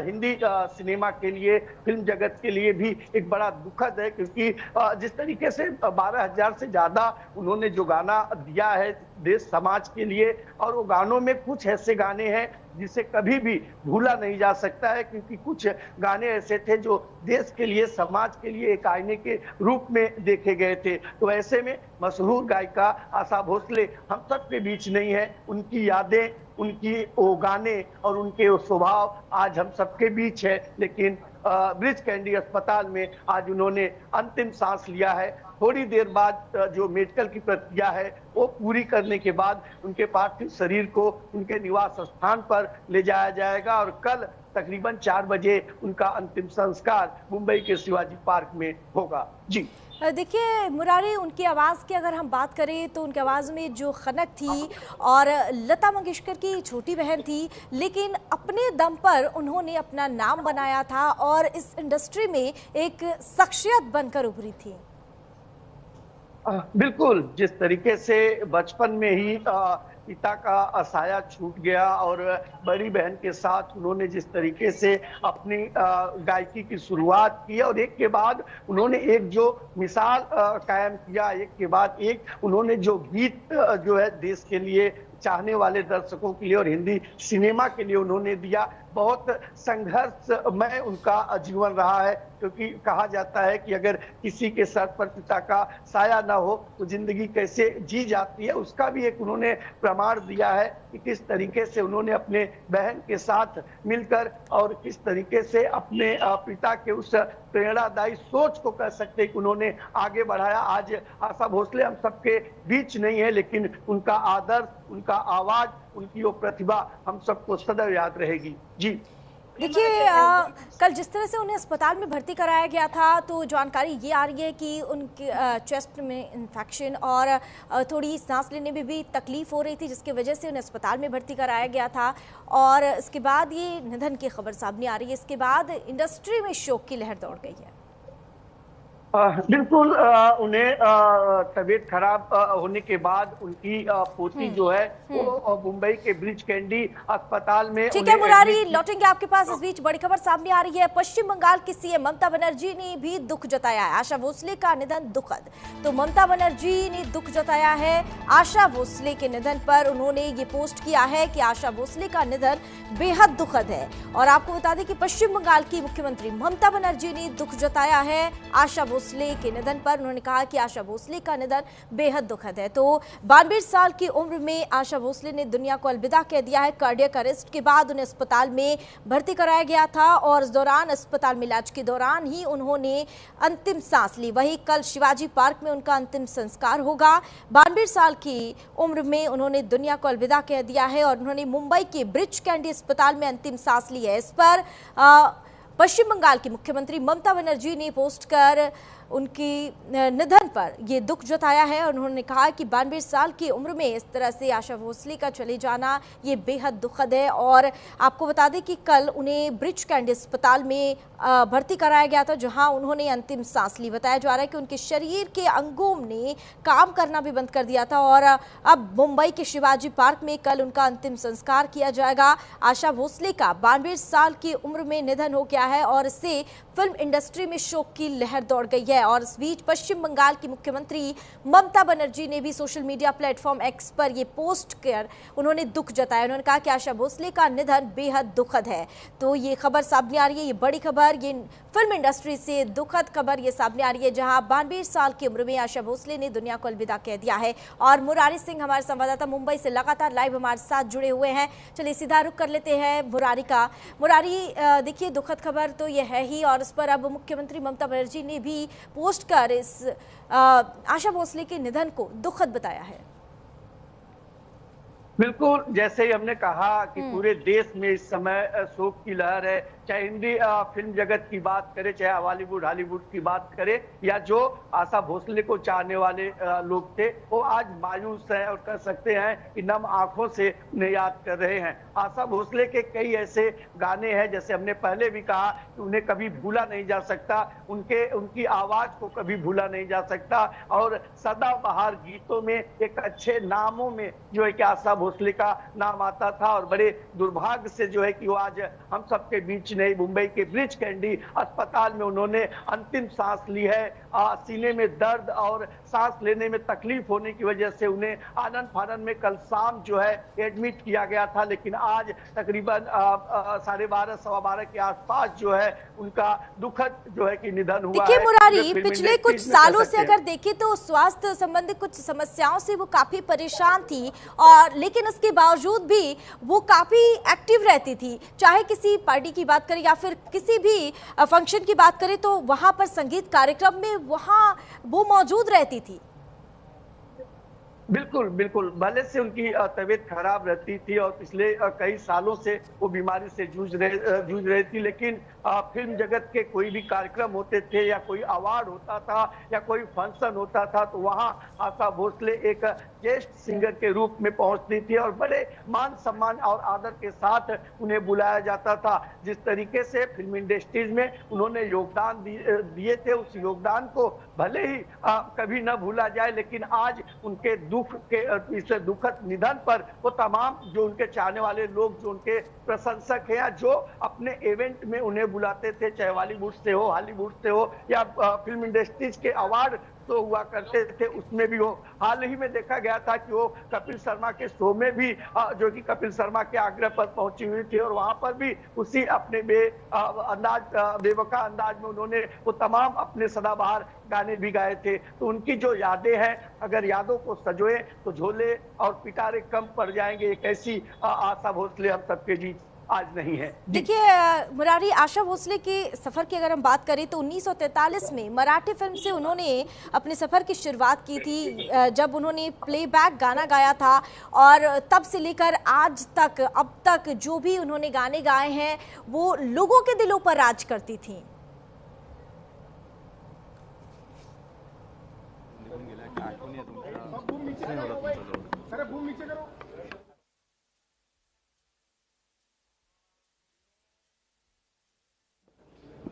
हिंदी सिनेमा के लिए, फिल्म जगत के लिए भी एक बड़ा दुखद है, क्योंकि जिस तरीके से 12,000 से ज्यादा उन्होंने जो गाना दिया है देश समाज के लिए, और वो गानों में कुछ ऐसे गाने हैं जिसे कभी भी भूला नहीं जा सकता है, क्योंकि कुछ गाने ऐसे थे जो देश के लिए, समाज के लिए एक आईने के रूप में देखे गए थे। तो ऐसे में मशहूर गायिका आशा भोसले हम सब के बीच नहीं है। उनकी यादें, उनकी वो गाने और उनके वो स्वभाव आज हम सबके बीच है। लेकिन ब्रिच कैंडी अस्पताल में आज उन्होंने अंतिम सांस लिया है। थोड़ी देर बाद जो मेडिकल की प्रक्रिया है वो पूरी करने के बाद उनके पार्थिव शरीर को उनके निवास स्थान पर ले जाया जाएगा और कल तकरीबन 4 बजे उनका अंतिम संस्कार मुंबई के शिवाजी पार्क में होगा। जी
देखिए मुरारी, उनकी आवाज़ की अगर हम बात करें तो उनकी आवाज़ में जो खनक थी, और लता मंगेशकर की छोटी बहन थी, लेकिन अपने दम पर उन्होंने अपना नाम बनाया था और इस इंडस्ट्री में एक शख्सियत बनकर उभरी थी।
बिल्कुल, जिस तरीके से बचपन में ही पिता का साया छूट गया और बड़ी बहन के साथ उन्होंने जिस तरीके से अपनी गायकी की शुरुआत की और एक के बाद उन्होंने एक जो मिसाल कायम किया, एक के बाद एक उन्होंने जो गीत जो है देश के लिए, चाहने वाले दर्शकों के लिए और हिंदी सिनेमा के लिए उन्होंने दिया, बहुत संघर्षमय उनका जीवन रहा है। क्योंकि कहा जाता है कि अगर किसी के सर पर पिता का साया ना हो तो जिंदगी कैसे जी जाती है, उसका भी एक उन्होंने प्रमाण दिया है कि किस तरीके से उन्होंने अपने बहन के साथ मिलकर और किस तरीके से अपने पिता के उस प्रेरणादायी सोच को कह सकते हैं कि उन्होंने आगे बढ़ाया। आज आशा भोसले हम सबके बीच नहीं है, लेकिन उनका आदर्श, उनका आवाज, उनकी वो प्रतिभा हम सबको सदैव याद रहेगी। जी
देखिए, कल जिस तरह से उन्हें अस्पताल में भर्ती कराया गया था, तो जानकारी ये आ रही है कि उनके चेस्ट में इन्फेक्शन और थोड़ी सांस लेने में भी तकलीफ हो रही थी, जिसकी वजह से उन्हें अस्पताल में भर्ती कराया गया था। और इसके बाद ये निधन की खबर सामने आ रही है। इसके बाद इंडस्ट्री में शोक की लहर दौड़ गई है।
बिल्कुल, उन्हें तबीयत खराब होने के बाद उनकी पोती जो है वो मुंबई के ब्रिच कैंडी अस्पताल में।
ठीक है मुरारी, लौटेंगे आपके पास। इस बीच बड़ी खबर सामने आ रही है। पश्चिम बंगाल की सीएम ममता बनर्जी ने भी दुख जताया है। आशा भोसले का निधन दुखद, तो ममता बनर्जी ने दुख जताया है आशा भोसले के निधन पर। उन्होंने ये पोस्ट किया है कि आशा भोसले का निधन बेहद दुखद है। और आपको बता दें कि पश्चिम बंगाल की मुख्यमंत्री ममता बनर्जी ने दुख जताया है आशा भोसले के निधन पर। उन्होंने कहा कि आशा भोसले का निधन बेहद दुखद है। तो 92 साल की उम्र में आशा भोसले ने दुनिया को अलविदा कह दिया है। कार्डियक अरेस्ट के बाद उन्हें अस्पताल में भर्ती कराया गया था और इस दौरान अस्पताल में इलाज के दौरान ही उन्होंने अंतिम सांस ली। वहीं कल शिवाजी पार्क में उनका अंतिम संस्कार होगा। 92 साल की उम्र में उन्होंने दुनिया को अलविदा कह दिया है और उन्होंने मुंबई के ब्रिच कैंडी अस्पताल में अंतिम सांस ली है। इस पर पश्चिम बंगाल की मुख्यमंत्री ममता बनर्जी ने पोस्ट कर उनकी निधन पर ये दुख जताया है। उन्होंने कहा कि 92 साल की उम्र में इस तरह से आशा भोसले का चले जाना ये बेहद दुखद है। और आपको बता दें कि कल उन्हें ब्रिच कैंडी अस्पताल में भर्ती कराया गया था, जहां उन्होंने अंतिम सांस ली। बताया जा रहा है कि उनके शरीर के अंगों ने काम करना भी बंद कर दिया था और अब मुंबई के शिवाजी पार्क में कल उनका अंतिम संस्कार किया जाएगा। आशा भोसले का 92 साल की उम्र में निधन हो गया है और इससे फिल्म इंडस्ट्री में शोक की लहर दौड़ गई है। और इस बीच पश्चिम बंगाल की मुख्यमंत्री ममता बनर्जी ने भी सोशल मीडिया प्लेटफॉर्म एक्स पर ये पोस्ट कर उन्होंने दुख जताया। उन्होंने कहा कि आशा भोसले का निधन बेहद दुखद है। तो ये खबर सामने आ रही है, ये बड़ी खबर, ये फिल्म इंडस्ट्री से दुखद खबर ये सामने आ रही है, जहां 92 साल की उम्र में आशा भोसले ने दुनिया को अलविदा कह दिया है। और मुरारी सिंह हमारे संवाददाता मुंबई से लगातार लाइव हमारे साथ जुड़े हुए हैं। चलिए सीधा रुख कर लेते हैं मुरारी का। मुरारी, देखिए दुखद खबर तो ये है ही और इस पर अब मुख्यमंत्री ममता बनर्जी ने भी पोस्ट कर इस आशा भोसले के निधन को दुखद बताया है।
बिल्कुल, जैसे ही हमने कहा कि पूरे देश में इस समय शोक की लहर है, चाहे हिंदी फिल्म जगत की बात करें, चाहे बॉलीवुड हॉलीवुड की बात करें, या जो आशा भोसले को चाहने वाले लोग थे वो आज मायूस हैं और कह सकते हैं कि नम आंखों से उन्हें याद कर रहे हैं। आशा भोसले के कई ऐसे गाने हैं, जैसे हमने पहले भी कहा कि उन्हें कभी भूला नहीं जा सकता, उनकी आवाज को कभी भूला नहीं जा सकता। और सदाबहार गीतों में एक अच्छे नामों में जो है कि आशा भोसले का नाम आता था। और बड़े दुर्भाग्य से जो है कि वो आज हम सबके बीच नहीं, मुंबई के ब्रिच कैंडी अस्पताल में उन्होंने अंतिम सांस ली है। सीने में दर्द और सांस लेने में तकलीफ होने की वजह से उन्हें आनंद फानन में कल शाम जो है एडमिट किया गया था, लेकिन आज तकरीबन 12:30 सवा 12 के आसपास जो है उनका दुखद जो है कि निधन हुआ है।
देखिए मुरारी, पिछले कुछ सालों से अगर देखें तो स्वास्थ्य संबंधी कुछ समस्याओं से वो काफी परेशान थी, और लेकिन उसके बावजूद भी वो काफी एक्टिव रहती थी। चाहे किसी पार्टी की बात करें या फिर किसी भी फंक्शन की बात करें तो वहां पर संगीत कार्यक्रम में वहां वो मौजूद रहती थी।
बिल्कुल बिल्कुल, भले से उनकी तबीयत खराब रहती थी और पिछले कई सालों से वो बीमारी से जूझ रही थी, लेकिन फिल्म जगत के कोई भी कार्यक्रम होते थे या कोई अवार्ड होता था या कोई फंक्शन होता था तो वहाँ आशा भोसले एक गेस्ट सिंगर के रूप में पहुंचती थी और बड़े मान सम्मान और आदर के साथ उन्हें बुलाया जाता था। जिस तरीके से फिल्म इंडस्ट्रीज में उन्होंने योगदान दिए थे, उस योगदान को भले ही कभी न भूला जाए, लेकिन आज उनके दुख के इस दुखद निधन पर वो तमाम जो उनके चाहने वाले लोग, जो उनके प्रशंसक हैं, जो अपने इवेंट में उन्हें बुलाते थे, चाहे बॉलीवुड से हो, हॉलीवुड से हो या फिल्म इंडस्ट्रीज के अवार्ड तो हुआ करते थे, उसमें भी वो हाल ही में देखा गया था कि वो कपिल शर्मा के शो में भी जो कि कपिल शर्मा के आग्रह पर पहुंची हुई थी और वहां पर भी उसी अपने बेवका अंदाज में उन्होंने वो तमाम अपने सदाबहार गाने भी गाए थे। तो उनकी जो यादें हैं, अगर यादों को सजोए तो झोले और पिटारे कम पड़ जाएंगे। एक ऐसी आशा भोसले हम सबके बीच आज नहीं है। देखिए
मुरारी, आशा भोसले के सफर की अगर हम बात करें तो 1943 में मराठी फिल्म से उन्होंने अपने सफर की शुरुआत की थी, जब उन्होंने प्लेबैक गाना गाया था, और तब से लेकर आज तक अब तक जो भी उन्होंने गाने गाए हैं वो लोगों के दिलों पर राज करती थी।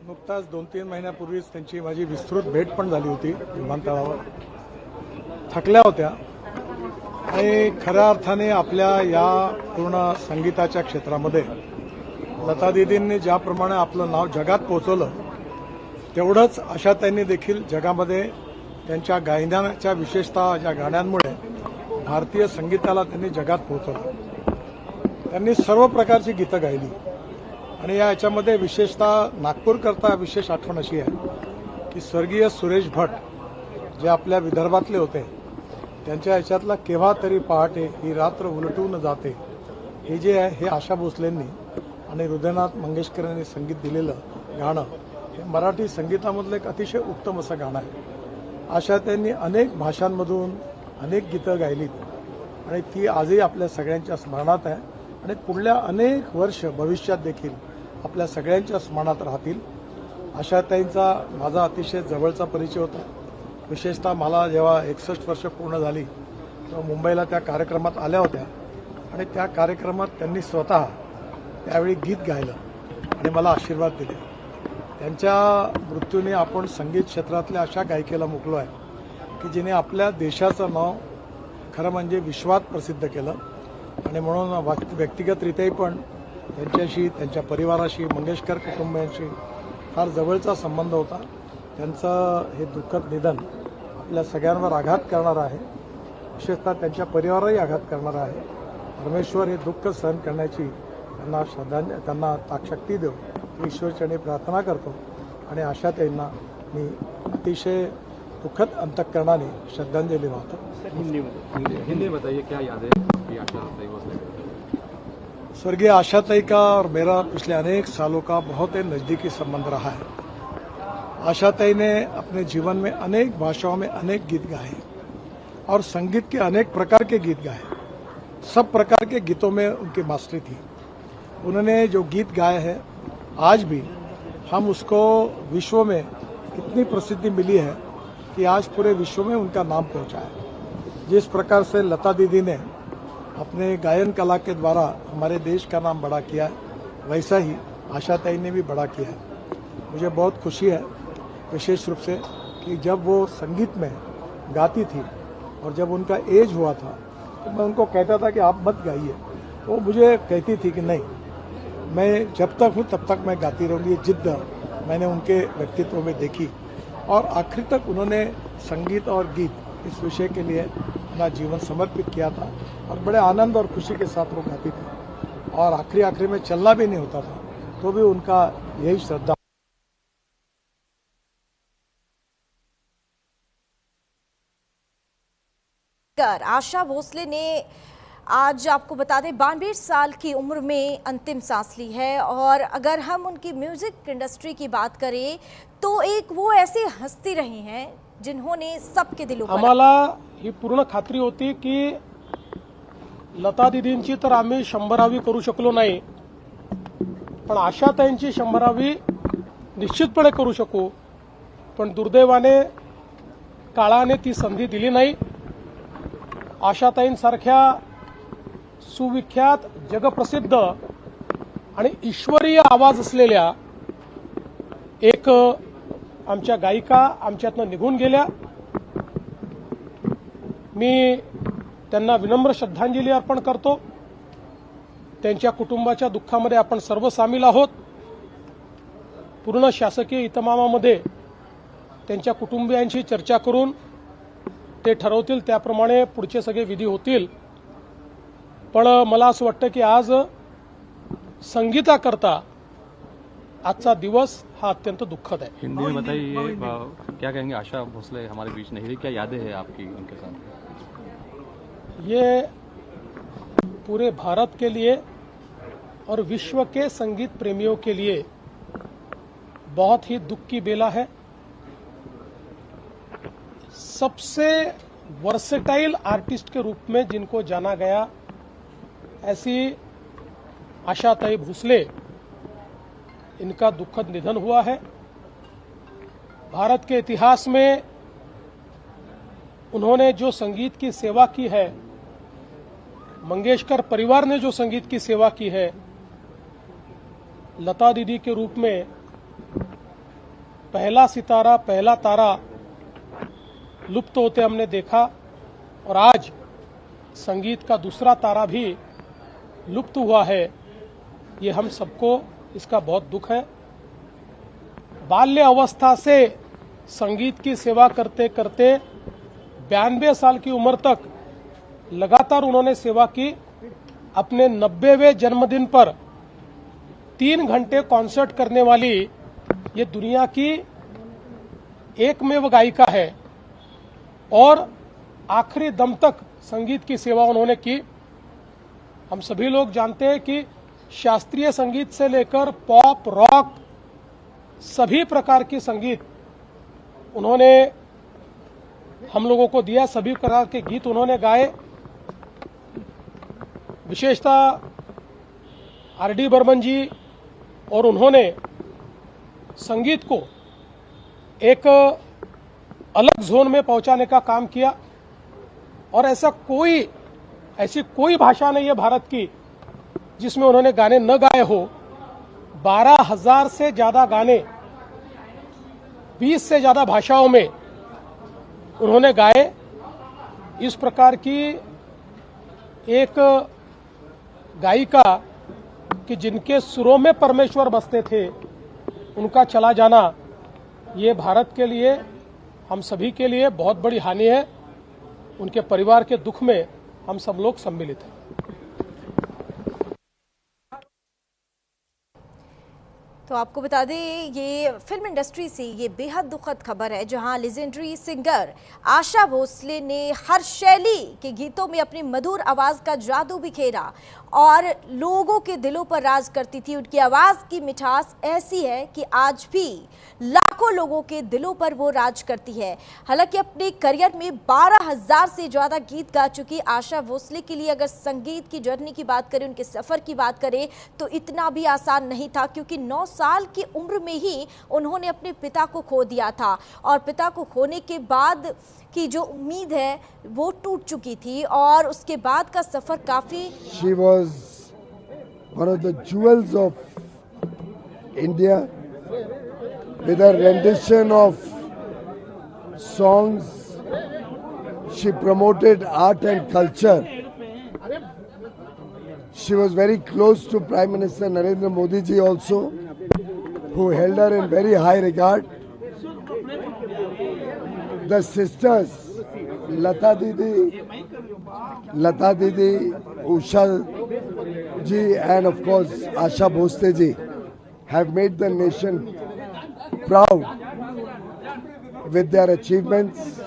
नुकताच 2-3 महिन्यापूर्वीच त्यांची माझी विस्तृत भेट पण झाली होती विमानतळावर. थकल्या होत्या आणि खऱ्या अर्थाने आपल्या या पूर्ण संगीताच्या क्षेत्रामध्ये लता दीदींनी ज्याप्रमाणे आपलं नाव जगात पोहोचवलं, तेवढंच आशाताईंनी देखील जगामध्ये त्यांच्या गायनाच्या विशेषतः ज्या गाण्यांमुळे भारतीय संगीताला त्यांनी जगात पोहोचवलं. त्यांनी सर्व प्रकारची गीतं गायली आणि याच्यामध्ये विशेषतः नागपूरकरता विशेष आठवण अशी आहे की स्वर्गीय सुरेश भट जे आपल्या विदर्भातले होते, त्यांच्या याच्यातला केव्हा तरी पहाटे ही रात्र उलटून जाते हे जे आहे हे आशा भोसलेंनी आणि हृदयनाथ मंगेशकर यांनी संगीत दिलेलं गाणं हे मराठी संगीतामधलं एक अतिशय उत्तम असं गाणं आहे. आशा त्यांनी अनेक भाषांमधून अनेक गीतं गायलीत आणि ती आजही आपल्या सगळ्यांच्या स्मरणात आहे आणि पुढल्या अनेक वर्ष भविष्यात देखील आपल्या सगळ्यांच्या स्मरणात राहतील. आशाताईंचा माझा अतिशय जवळचा परिचय होता. विशेषतः मला जेव्हा 61 वर्ष पूर्ण झाली तेव्हा मुंबईला त्या कार्यक्रमात आल्या होत्या आणि त्या कार्यक्रमात त्यांनी स्वतः त्यावेळी गीत गायलं आणि मला आशीर्वाद दिले. त्यांच्या मृत्यूने आपण संगीत क्षेत्रातल्या अशा गायिकेला मुकलो आहे की जिने आपल्या देशाचं नाव खरं म्हणजे विश्वात प्रसिद्ध केलं. आणि म्हणून व्यक्तिगतरित्याही पण त्यांच्याशी, त्यांच्या परिवाराशी, मंगेशकर कुटुंबियांशी फार जवळचा संबंध होता. त्यांचं हे दुःखद निधन आपल्या सगळ्यांवर आघात करणारं आहे, विशेषतः त्यांच्या परिवारालाही आघात करणारं आहे. परमेश्वर हे दुःख सहन करण्याची त्यांना ताकशक्ती देऊ ईश्वरचरणी प्रार्थना करतो. आणि आशाताईंना मी अतिशय दुःखद अंतःकरणाने श्रद्धांजली वाहतो.
हिंदी में बताइए क्या याद है आपकी आशाताई भोसले?
स्वर्गीय आशाताई का और मेरा पिछले अनेक सालों का बहुत ही नज़दीकी संबंध रहा है. आशाताई ने अपने जीवन में अनेक भाषाओं में अनेक गीत गाए और संगीत के अनेक प्रकार के गीत गाए. सब प्रकार के गीतों में उनकी मास्टरी थी. उन्होंने जो गीत गाए हैं आज भी हम उसको विश्व में इतनी प्रसिद्धि मिली है कि आज पूरे विश्व में उनका नाम पहुंचा है. जिस प्रकार से लता दीदी ने अपने गायन कला के द्वारा हमारे देश का नाम बड़ा किया है, वैसा ही आशाताई ने भी बड़ा किया है. मुझे बहुत खुशी है विशेष रूप से कि जब वो संगीत में गाती थी और जब उनका एज हुआ था तो मैं उनको कहता था कि आप मत गाइए. वो मुझे कहती थी कि नहीं, मैं जब तक हूँ तब तक मैं गाती रहूँगी. जिद्द मैंने उनके व्यक्तित्व में देखी और आखिर तक उन्होंने संगीत और गीत इस विषय के लिए अपना जीवन समर्पित किया था और बड़े आनंद और खुशी के साथ वो गाती थी. और आखिरी में चलना भी नहीं होता था तो भी उनका यही श्रद्धा.
आशा भोसले ने आज आपको बता दें 92 साल की उम्र में अंतिम सांस ली है. और अगर हम उनकी म्यूजिक इंडस्ट्री की बात करें तो एक वो ऐसी हस्ती रही हैं जिन्होंने सबके दिलों पर.
आम्हाला ही पूर्ण खात्री होती की लता दीदींची तर आम्ही 100वी करू शकलो नाही, पण आशाताईंची 100वी निश्चितपणे करू शकू. पण दुर्दैवाने काळाने ती संधी दिली नाही. आशाताईंसारख्या सुविख्यात, जगप्रसिद्ध आणि ईश्वरीय आवाज असलेल्या एक आमच्या गायिका आमच्यातनं निघून गेल्या. मी त्यांना विनम्र श्रद्धांजली अर्पण करतो. त्यांच्या कुटुंबाच्या दुःखामध्ये आपण सर्व सामील आहोत. पूर्ण शासकीय इतमामामध्ये त्यांच्या कुटुंबियांशी चर्चा करून ते ठरवतील त्याप्रमाणे पुढचे सगळे विधी होतील. पण मला असं वाटतं की आज संगीताकरता आजचा दिवस हा अत्यंत दुःखद है.
हिंदी में बताइए क्या कहेंगे? आशा भोसले हमारे बीच नहीं रही, क्या यादें हैं आपकी उनके साथ?
ये पूरे भारत के लिए और विश्व के संगीत प्रेमियों के लिए बहुत ही दुख की बेला है. सबसे वर्सेटाइल आर्टिस्ट के रूप में जिनको जाना गया ऐसी आशाताई भोसले, इनका दुखद निधन हुआ है. भारत के इतिहास में उन्होंने जो संगीत की सेवा की है, मंगेशकर परिवार ने जो संगीत की सेवा की है, लता दीदी के रूप में पहला सितारा, पहला तारा लुप्त होते हमने देखा. और आज संगीत का दूसरा तारा भी लुप्त हुआ है. ये हम सबको इसका बहुत दुख है. बाल्य अवस्था से संगीत की सेवा करते करते 92 साल की उम्र तक लगातार उन्होंने सेवा की. अपने 90वें जन्मदिन पर 3 घंटे कॉन्सर्ट करने वाली ये दुनिया की एकमेव गायिका है और आखिरी दम तक संगीत की सेवा उन्होंने की. हम सभी लोग जानते हैं कि शास्त्रीय संगीत से लेकर पॉप, रॉक, सभी प्रकार की संगीत उन्होंने हम लोगों को दिया. सभी प्रकार के गीत उन्होंने गाए. विशेषतः आर.डी. बर्मन जी और उन्होंने संगीत को एक अलग जोन में पहुंचाने का काम किया। और ऐसी कोई भाषा नहीं है भारत की जिसमें उन्होंने गाने न गाए हो। 12,000 से ज्यादा गाने 20 से ज्यादा भाषाओं में उन्होंने गाए। इस प्रकार की एक गायिका कि जिनके सुरों में परमेश्वर बसते थे, उनका चला जाना ये भारत के लिए, हम सभी के लिए बहुत बड़ी हानि है। उनके परिवार के दुख में हम सब लोग सम्मिलित हैं।
तो आपको बता दें, ये फिल्म इंडस्ट्री से ये बेहद दुखद खबर है, जहां लेजेंडरी सिंगर आशा भोसले ने हर शैली के गीतों में अपनी मधुर आवाज का जादू बिखेरा और लोगों के दिलों पर राज करती थी। उनकी आवाज की मिठास ऐसी है कि आज भी लाखों लोगों के दिलों पर वो राज करती है। हालांकि अपने करियर में 12,000 से ज्यादा गीत गा चुकी आशा भोसले के लिए अगर संगीत की जर्नी की बात करें, उनके सफर की बात करें, तो इतना भी आसान नहीं था, क्योंकि 9 साल की उम्र में ही उन्होंने अपने पिता को खो दिया था और पिता को खोने के बाद की जो उम्मीद है वो टूट चुकी थी और उसके बाद का सफर काफी।
She was one of the jewels of India with a rendition of songs. She promoted art and culture. She was very close to Prime Minister Narendra Modi ji also, who held her in very high regard. The sisters, Lata Didi, Usha ji and of course Asha Bhosle ji have made the nation proud with their achievements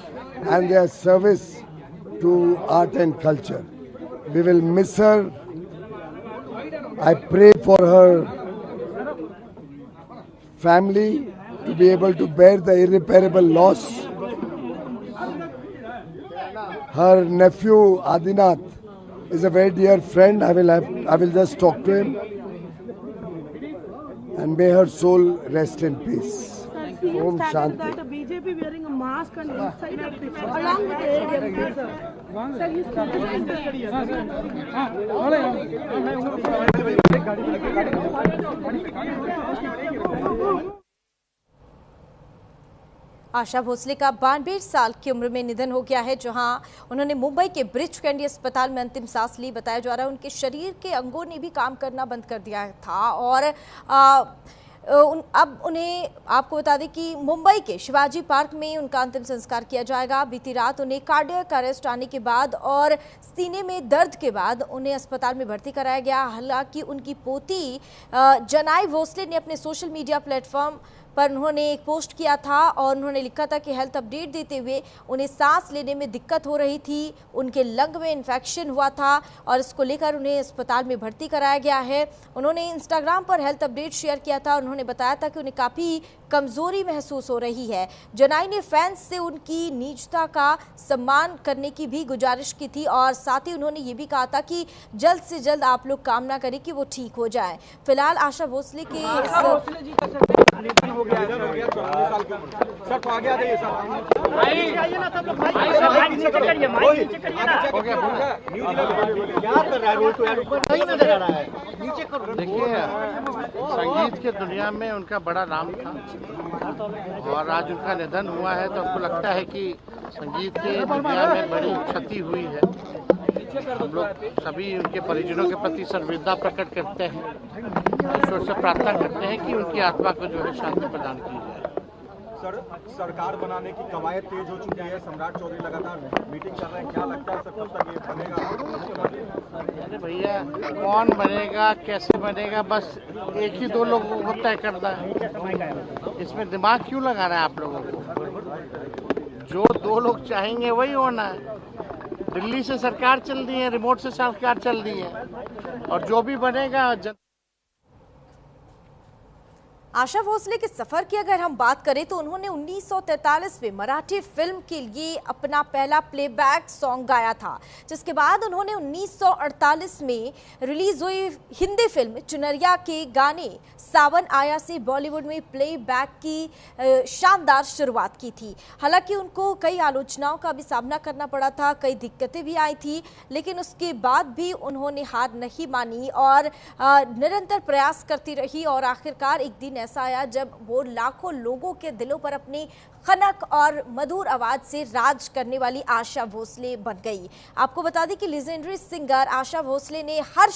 and their service to art and culture. We will miss her. I pray for her family to be able to bear the irreparable loss. Her nephew Adinath is a very dear friend. I will just talk to him, and may her soul rest in peace. Om Shanti.
The BJP wearing a mask and inside the picture along with the ADM. Sir, he's
आशा भोसले का 92 साल की उम्र में निधन हो गया है, जहां उन्होंने मुंबई के ब्रिच कैंडी अस्पताल में अंतिम सांस ली। बताया जा रहा है उनके शरीर के अंगों ने भी काम करना बंद कर दिया था और अब उन्हें, आपको बता दें कि मुंबई के शिवाजी पार्क में उनका अंतिम संस्कार किया जाएगा। बीती रात उन्हें कार्डियक अरेस्ट आने के बाद और सीने में दर्द के बाद उन्हें अस्पताल में भर्ती कराया गया। हालांकि उनकी पोती जनाई भोसले ने अपने सोशल मीडिया प्लेटफॉर्म पर उन्होंने एक पोस्ट किया था और उन्होंने लिखा था कि हेल्थ अपडेट देते हुए उन्हें सांस लेने में दिक्कत हो रही थी, उनके लंग में इन्फेक्शन हुआ था और इसको लेकर उन्हें अस्पताल में भर्ती कराया गया है। उन्होंने इंस्टाग्राम पर हेल्थ अपडेट शेयर किया था और उन्होंने बताया था कि उन्हें काफ़ी कमज़ोरी महसूस हो रही है। जनाई ने फैंस से उनकी निजता का सम्मान करने की भी गुजारिश की थी और साथ ही उन्होंने ये भी कहा था कि जल्द से जल्द आप लोग कामना करें कि वो ठीक हो जाए। फिलहाल आशा भोसले के
देखिए, संगीत के दुनिया में उनका बड़ा नाम था और आज उनका निधन हुआ है तो हमको लगता है कि संगीत के दुनिया में बड़ी क्षति हुई है। हम लोग सभी उनके परिजनों के प्रति संवेदना प्रकट करते हैं, ईश्वर से प्रार्थना करते हैं कि उनकी आत्मा को जो है शांति प्रदान की जाए।
सरकार बनाने की कवायद तेज हो चुकी है। सम्राट चौधरी लगातार मीटिंग कर रहे हैं, क्या लगता है सर कब तक ये बनेगा?
अरे भैया, कौन बनेगा, कैसे बनेगा, बस एक ही दो लोग को तय करना है। इसमें दिमाग क्यों लगाना है आप लोगों को? जो दो लोग चाहेंगे वही होना है। दिल्ली से सरकार चल रही है, रिमोट से सरकार चल रही है और जो भी बनेगा
आशा भोसले के सफर की अगर हम बात करें तो उन्होंने 1943 में मराठी फिल्म के लिए अपना पहला प्लेबैक सॉन्ग गाया था, जिसके बाद उन्होंने 1948 में रिलीज हुई हिंदी फिल्म चुनरिया के गाने सावन आया से बॉलीवुड में प्लेबैक की शानदार शुरुआत की थी। हालांकि उनको कई आलोचनाओं का भी सामना करना पड़ा था, कई दिक्कतें भी आई थी, लेकिन उसके बाद भी उन्होंने हार नहीं मानी और निरंतर प्रयास करती रही और आखिरकार एक दिन ऐसा आया जब वो लाखों लोगों के दिलों पर अपनी खनक और मधुर आवाज से राज करने वाली आशा भोसले बन गई। आपको बता दें कि लीजेंडरी सिंगर आशा भोसले ने हर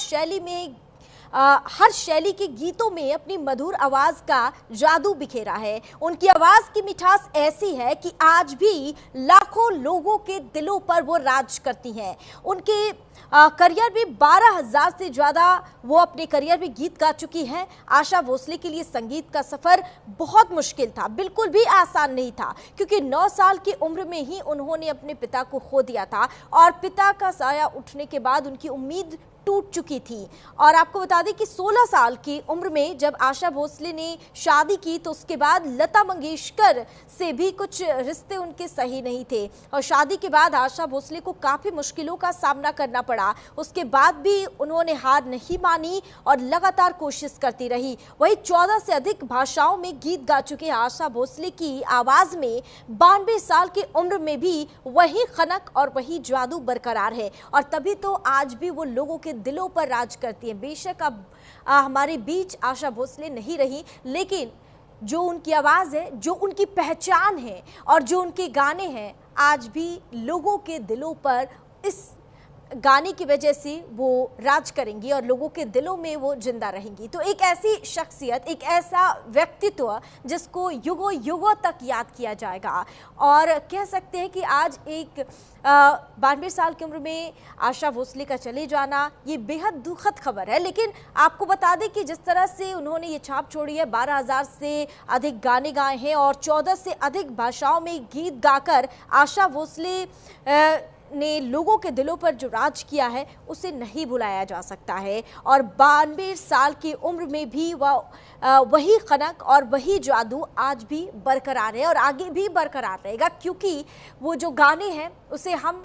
शैली के गीतों में अपनी मधुर आवाज का जादू बिखेरा है। उनकी आवाज की मिठास ऐसी है कि आज भी लाखों लोगों के दिलों पर वो राज करती हैं। उनके करियर में 12,000 से ज्यादा वो अपने करियर में गीत गा चुकी हैं। आशा भोसले के लिए संगीत का सफर बहुत मुश्किल था, बिल्कुल भी आसान नहीं था, क्योंकि 9 साल की उम्र में ही उन्होंने अपने पिता को खो दिया था और पिता का साया उठने के बाद उनकी उम्मीद टूट चुकी थी। और आपको बता दें कि 16 साल की उम्र में जब आशा भोसले ने शादी की तो उसके बाद लता मंगेशकर से भी कुछ रिश्ते उनके सही नहीं थे और शादी के बाद आशा भोसले को काफी मुश्किलों का सामना करना पड़ा। उसके बाद भी उन्होंने हार नहीं मानी और लगातार कोशिश करती रही। वही 14 से अधिक भाषाओं में गीत गा चुके आशा भोसले की आवाज में 92 साल की उम्र में भी वही खनक और वही जादू बरकरार है और तभी तो आज भी वो लोगों के दिलों पर राज करती है। बेशक अब हमारे बीच आशा भोसले नहीं रही, लेकिन जो उनकी आवाज है, जो उनकी पहचान है और जो उनके गाने हैं, आज भी लोगों के दिलों पर इस गाने की वजह से वो राज करेंगी और लोगों के दिलों में वो जिंदा रहेंगी। तो एक ऐसी शख्सियत, एक ऐसा व्यक्तित्व जिसको युगों युगों तक याद किया जाएगा और कह सकते हैं कि आज एक 92 साल की उम्र में आशा भोसले का चले जाना ये बेहद दुखद खबर है। लेकिन आपको बता दें कि जिस तरह से उन्होंने ये छाप छोड़ी है, 12,000 से अधिक गाने गाए हैं और 14 से अधिक भाषाओं में गीत गाकर आशा भोसले ने लोगों के दिलों पर जो राज किया है उसे नहीं भुलाया जा सकता है। और 92 साल की उम्र में भी वही खनक और वही जादू आज भी बरकरार है और आगे भी बरकरार रहेगा, क्योंकि वो जो गाने हैं उसे हम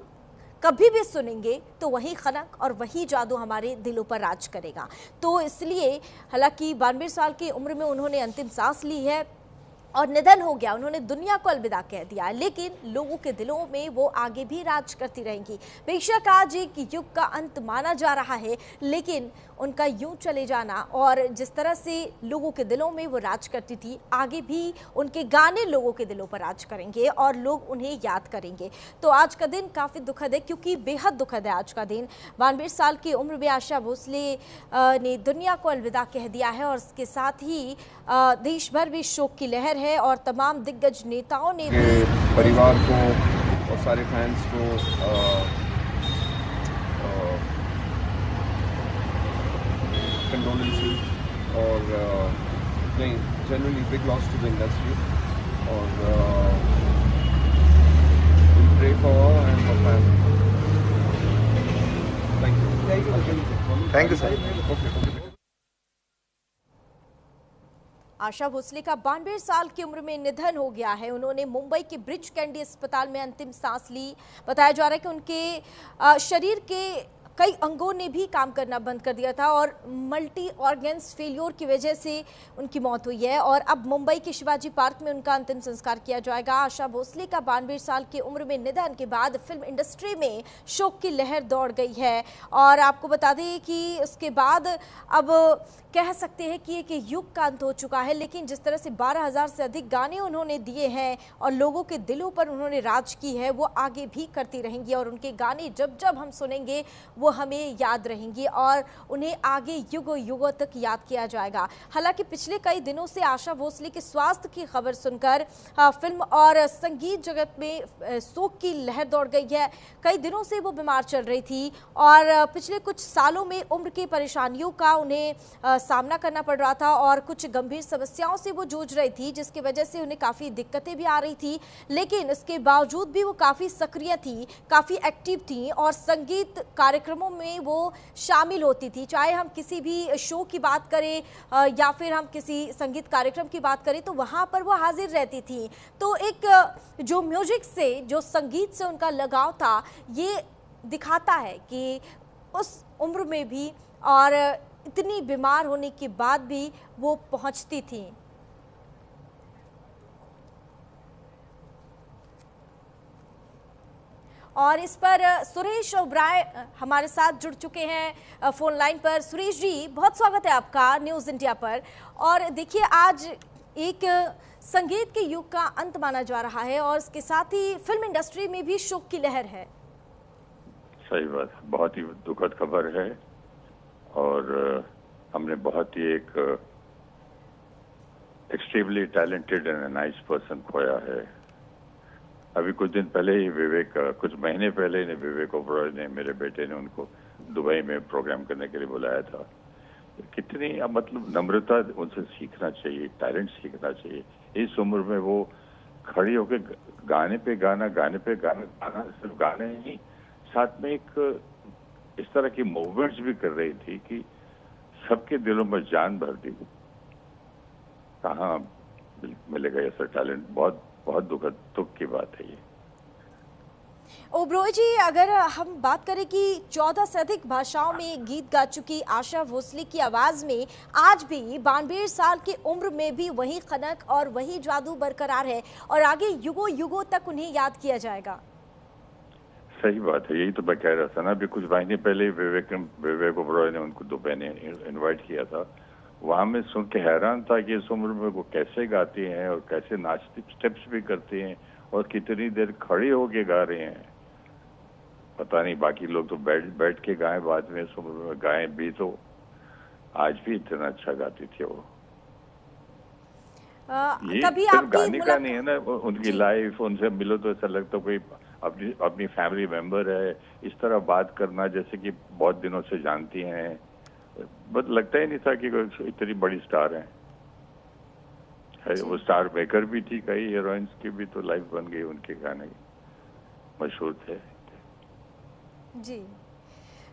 कभी भी सुनेंगे तो वही खनक और वही जादू हमारे दिलों पर राज करेगा। तो इसलिए हालांकि 92 साल की उम्र में उन्होंने अंतिम सांस ली है और निधन हो गया, उन्होंने दुनिया को अलविदा कह दिया, लेकिन लोगों के दिलों में वो आगे भी राज करती रहेंगी। बेशक आज एक युग का अंत माना जा रहा है, लेकिन उनका यूं चले जाना और जिस तरह से लोगों के दिलों में वो राज करती थी, आगे भी उनके गाने लोगों के दिलों पर राज करेंगे और लोग उन्हें याद करेंगे। तो आज का दिन काफ़ी दुखद है, क्योंकि बेहद दुखद है आज का दिन। 92 साल की उम्र में आशा भोसले ने दुनिया को अलविदा कह दिया है और इसके साथ ही देश भर में शोक की लहर है और तमाम दिग्गज नेताओं ने भी
परिवार को और सारे फैंस को कंडोलेंसेस और नहीं generally big loss to the industry और pray for and for family.
Thank you sir.
Asha Bhosle का 92 साल की उम्र में निधन हो गया है। उन्होंने मुंबई के ब्रिच कैंडी अस्पताल में अंतिम सांस ली। बताया जा रहा है कि उनके शरीर के कई अंगों ने भी काम करना बंद कर दिया था और मल्टी ऑर्गन्स फेलियर की वजह से उनकी मौत हुई है और अब मुंबई के शिवाजी पार्क में उनका अंतिम संस्कार किया जाएगा। आशा भोसले का 92 साल की उम्र में निधन के बाद फिल्म इंडस्ट्री में शोक की लहर दौड़ गई है और आपको बता दें कि उसके बाद अब कह सकते हैं कि एक युग का अंत हो चुका है, लेकिन जिस तरह से 12,000 से अधिक गाने उन्होंने दिए हैं और लोगों के दिलों पर उन्होंने राज की है, वो आगे भी करती रहेंगी और उनके गाने जब जब हम सुनेंगे वो हमें याद रहेंगी और उन्हें आगे युगों युगों तक याद किया जाएगा। हालांकि पिछले कई दिनों से आशा भोसले के स्वास्थ्य की खबर सुनकर फिल्म और संगीत जगत में शोक की लहर दौड़ गई है। कई दिनों से वो बीमार चल रही थी और पिछले कुछ सालों में उम्र की परेशानियों का उन्हें सामना करना पड़ रहा था और कुछ गंभीर समस्याओं से वो जूझ रही थी, जिसकी वजह से उन्हें काफ़ी दिक्कतें भी आ रही थी, लेकिन इसके बावजूद भी वो काफ़ी सक्रिय थी, काफ़ी एक्टिव थी और संगीत कार्यक्रम कार्यक्रमों में वो शामिल होती थी। चाहे हम किसी भी शो की बात करें या फिर हम किसी संगीत कार्यक्रम की बात करें तो वहाँ पर वो हाजिर रहती थी। तो एक जो म्यूजिक से, जो संगीत से उनका लगाव था, ये दिखाता है कि उस उम्र में भी और इतनी बीमार होने के बाद भी वो पहुँचती थी। और इस पर सुरेश ओबराय हमारे साथ जुड़ चुके हैं फोन लाइन पर। सुरेश जी, बहुत स्वागत है आपका न्यूज़ इंडिया पर। और देखिए, आज एक संगीत के युग का अंत माना जा रहा है और इसके साथ ही फिल्म इंडस्ट्री में भी शोक की लहर है।
सही बात, बहुत ही दुखद खबर है और हमने बहुत ही एक extremely talented and nice person खोया है। अभी कुछ दिन पहले ही कुछ महीने पहले ही विवेक ओबरॉय ने, मेरे बेटे ने उनको दुबई में प्रोग्राम करने के लिए बुलाया था। कितनी मतलब नम्रता उनसे सीखना चाहिए, टैलेंट सीखना चाहिए। इस उम्र में वो खड़ी होकर गाने पे गाना सिर्फ गाने नहीं, साथ में एक इस तरह की मूवमेंट्स भी कर रही थी कि सबके दिलों में जान भर दी। कहाँ मिलेगा ऐसा टैलेंट? बहुत बहुत दुख की बात है ये।
ओबरॉय जी, अगर हम बात करें कि 14 से अधिक भाषाओं में गीत गा चुकी आशा भोसले की आवाज में आज भी 92 साल की उम्र में भी वही खनक और वही जादू बरकरार है और आगे युगों युगों तक उन्हें याद किया जाएगा।
सही बात है, यही तो मैं कह रहा था ना। अभी कुछ महीने पहले विवेक ओबरॉय ने उनको दुबई ने इन्वाइट किया था। वहां में सुन के हैरान था कि इस उम्र में वो कैसे गाती हैं और कैसे नाचती, स्टेप्स भी करती हैं और कितनी देर खड़े होके गा रहे हैं। पता नहीं बाकी लोग तो बैठ के गाएं, बाद में इस उम्र में गाएं भी, तो आज भी इतना अच्छा गाती थी वो। ये सिर्फ गाने का नहीं है ना, उनकी लाइफ, उनसे मिलो तो ऐसा लगता कोई अपनी फैमिली मेंबर है। इस तरह बात करना जैसे कि बहुत दिनों से जानती हैं, बस लगता ही नहीं था कि इतनी बड़ी स्टार है। वो स्टार मेकर भी थी, कई हीरोइंस की भी तो लाइफ बन गई, उनके गाने मशहूर थे।
जी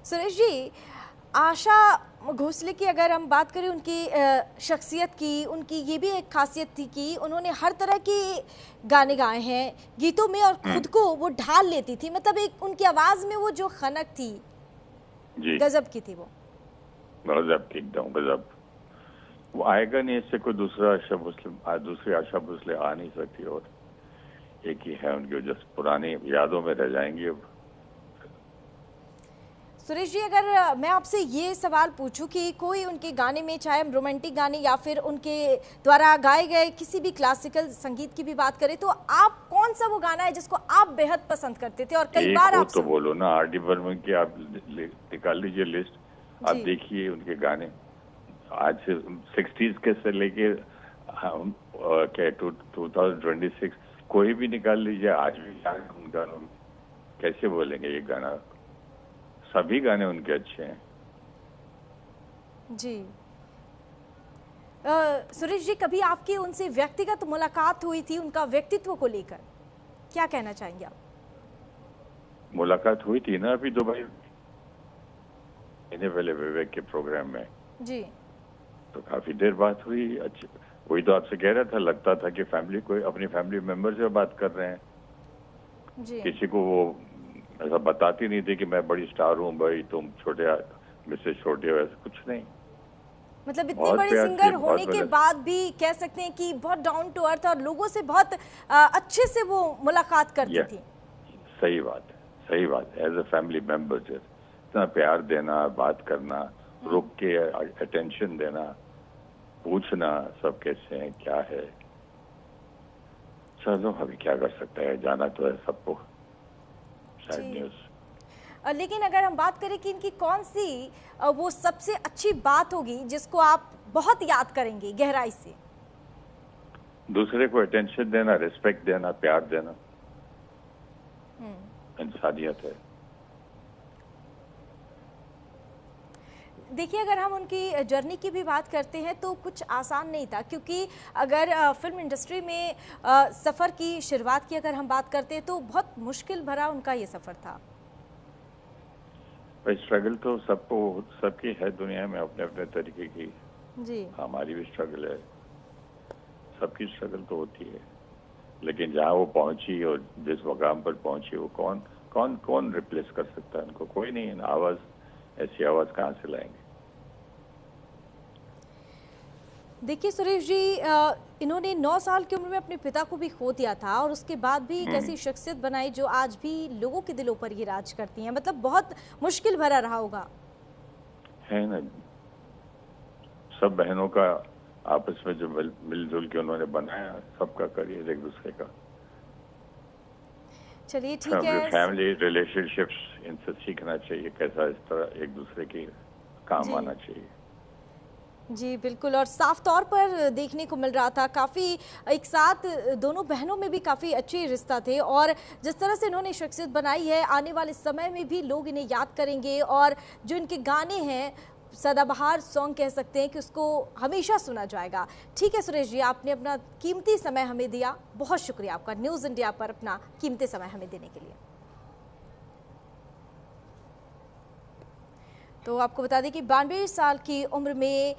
सुरेश जी, आशा भोसले की अगर हम बात करें, उनकी शख्सियत की, उनकी ये भी एक खासियत थी कि उन्होंने हर तरह के गाने गाए हैं गीतों में और खुद को वो ढाल लेती थी। मतलब एक उनकी आवाज में वो जो खनक थी, गजब की थी वो।
गजब की, एकदम गजब। वो आएगा नहीं, इससे कोई दूसरी आशा भोसले आ नहीं सकती और एक ही है उनकी वजह से पुरानी यादों में रह जाएंगी। अब
सुरेश जी, अगर मैं आपसे ये सवाल पूछूं कि कोई उनके गाने में, चाहे हम रोमांटिक गाने या फिर उनके द्वारा गाए गए किसी भी क्लासिकल संगीत की भी बात करें, तो आप कौन सा वो गाना है जिसको आप बेहद पसंद करते थे? और कई बार आप
तो बोलो ना, आर डी बर्मन की आप निकाल लीजिए लिस्ट, आप देखिए उनके गाने आज से 60s के से लेके 2026 कोई भी निकाल लीजिए, आज भी उन गानों में कैसे बोलेंगे ये गाना? सभी गाने उनके अच्छे हैं।
जी सुरेश जी, कभी आपकी उनसे व्यक्तिगत मुलाकात हुई थी उनका व्यक्तित्व को लेकर, क्या कहना चाहेंगे आप?
मुलाकात हुई थी ना अभी दुबई पहले विवेक के प्रोग्राम में
जी, तो
काफी देर बात हुई। अच्छी, वही तो आपसे कह रहा था, लगता था कि अपनी फैमिली मेंबर से बात कर रहे हैं जी। किसी को वो ऐसा बताती नहीं थी कि मैं बड़ी स्टार हूँ भाई, तुम छोटे मुझसे छोटे हो, ऐसा कुछ नहीं।
मतलब इतनी बड़ी सिंगर होने के बाद भी कह सकते हैं कि बहुत डाउन टू अर्थ और लोगों से बहुत अच्छे से वो मुलाकात करती थी।
सही बात है, सही बात है। एज ए फैमिली मेंबर इतना प्यार देना, बात करना, रुक के अटेंशन देना, पूछना सब कैसे हैं, क्या है। चलो अभी क्या कर सकते हैं, जाना तो है सबको। Sad news.
लेकिन अगर हम बात करें कि इनकी कौन सी वो सबसे अच्छी बात होगी जिसको आप बहुत याद करेंगे गहराई से?
दूसरे को अटेंशन देना, रिस्पेक्ट देना, प्यार देना, इंसानियत है।
देखिए, अगर हम उनकी जर्नी की भी बात करते हैं तो कुछ आसान नहीं था, क्योंकि अगर फिल्म इंडस्ट्री में सफ़र की शुरुआत की अगर हम बात करते हैं तो बहुत मुश्किल भरा उनका ये सफ़र था।
भाई स्ट्रगल तो सबको सबकी है दुनिया में अपने अपने तरीके की।
जी
हमारी भी स्ट्रगल है, सबकी स्ट्रगल तो होती है, लेकिन जहाँ वो पहुंची और जिस मुकाम पर पहुंची वो कौन कौन कौन रिप्लेस कर सकता है उनको? कोई नहीं। आवाज, ऐसी आवाज कहाँ से लाएंगे?
देखिए सुरेश जी, इन्होंने 9 साल की उम्र में अपने पिता को भी खो दिया था और उसके बाद भी एक ऐसी शख्सियत बनाई जो आज भी लोगों के दिलों पर ये राज करती हैं। मतलब बहुत मुश्किल भरा रहा होगा।
है ना, सब बहनों का आपस में जो मिलजुल के उन्होंने बनाया, सबका करियर एक दूसरे का।
चलिए ठीक है,
फैमिली रिलेशनशिप्स इनसे सीखना चाहिए, कैसा इस तरह एक दूसरे के काम आना चाहिए।
जी बिल्कुल, और साफ तौर पर देखने को मिल रहा था काफ़ी एक साथ दोनों बहनों में भी काफ़ी अच्छे रिश्ता थे, और जिस तरह से इन्होंने शख्सियत बनाई है आने वाले समय में भी लोग इन्हें याद करेंगे, और जो इनके गाने हैं सदाबहार सॉन्ग कह सकते हैं कि उसको हमेशा सुना जाएगा। ठीक है सुरेश जी, आपने अपना कीमती समय हमें दिया, बहुत शुक्रिया आपका न्यूज़ इंडिया पर अपना कीमती समय हमें देने के लिए। तो आपको बता दें कि 92 साल की उम्र में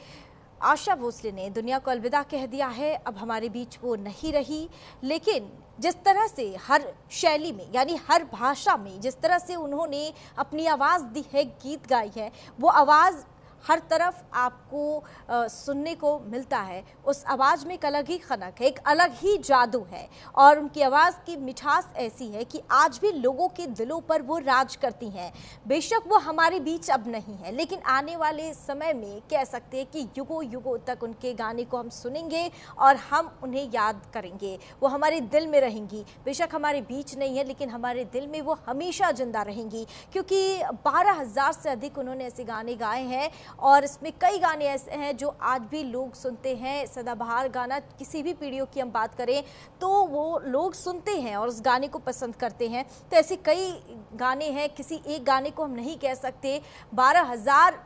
आशा भोसले ने दुनिया को अलविदा कह दिया है। अब हमारे बीच वो नहीं रही, लेकिन जिस तरह से हर शैली में यानी हर भाषा में जिस तरह से उन्होंने अपनी आवाज़ दी है, गीत गाई है, वो आवाज़ हर तरफ आपको सुनने को मिलता है। उस आवाज़ में एक अलग ही खनक है, एक अलग ही जादू है, और उनकी आवाज़ की मिठास ऐसी है कि आज भी लोगों के दिलों पर वो राज करती हैं। बेशक वो हमारे बीच अब नहीं है, लेकिन आने वाले समय में कह सकते हैं कि युगों युगों तक उनके गाने को हम सुनेंगे और हम उन्हें याद करेंगे। वो हमारे दिल में रहेंगी। बेशक हमारे बीच नहीं है, लेकिन हमारे दिल में वो हमेशा जिंदा रहेंगी, क्योंकि 12,000 से अधिक उन्होंने ऐसे गाने गाए हैं, और इसमें कई गाने ऐसे हैं जो आज भी लोग सुनते हैं। सदाबहार गाना किसी भी पीढ़ियों की हम बात करें तो वो लोग सुनते हैं और उस गाने को पसंद करते हैं। तो ऐसे कई गाने हैं, किसी एक गाने को हम नहीं कह सकते। 12,000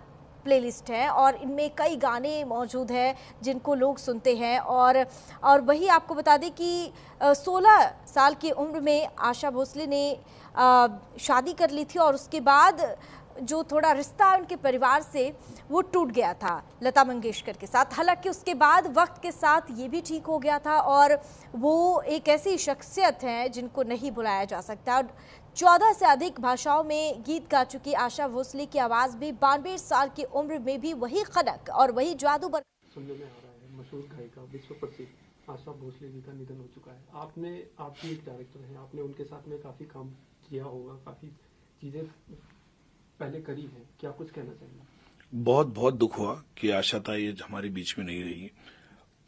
प्लेलिस्ट है और इनमें कई गाने मौजूद हैं जिनको लोग सुनते हैं। और वही आपको बता दें कि 16 साल की उम्र में आशा भोसले ने शादी कर ली थी, और उसके बाद जो थोड़ा रिश्ता उनके परिवार से वो टूट गया था लता मंगेशकर के साथ। हालांकि उसके बाद वक्त के साथ ये भी ठीक हो गया था, और वो एक ऐसी शख्सियत हैं जिनको नहीं भुलाया जा सकता। 14 से अधिक भाषाओं में गीत गा चुकी आशा भोसले की आवाज़ भी 92 साल की उम्र में भी वही खनक और वही जादू
सुनने में आ रहा है। मशहूर गायिका, विश्व प्रसिद्ध आशा भोसले जी का निधन हो चुका है। आप भी एक डायरेक्टर हैं, आपने उनके साथ में काफ़ी काम किया होगा, काफ़ी चीज़ें पहले करी है, क्या कुछ कहना चाहिए?
बहुत बहुत दुख हुआ कि आशा ताई हमारे बीच में नहीं रही,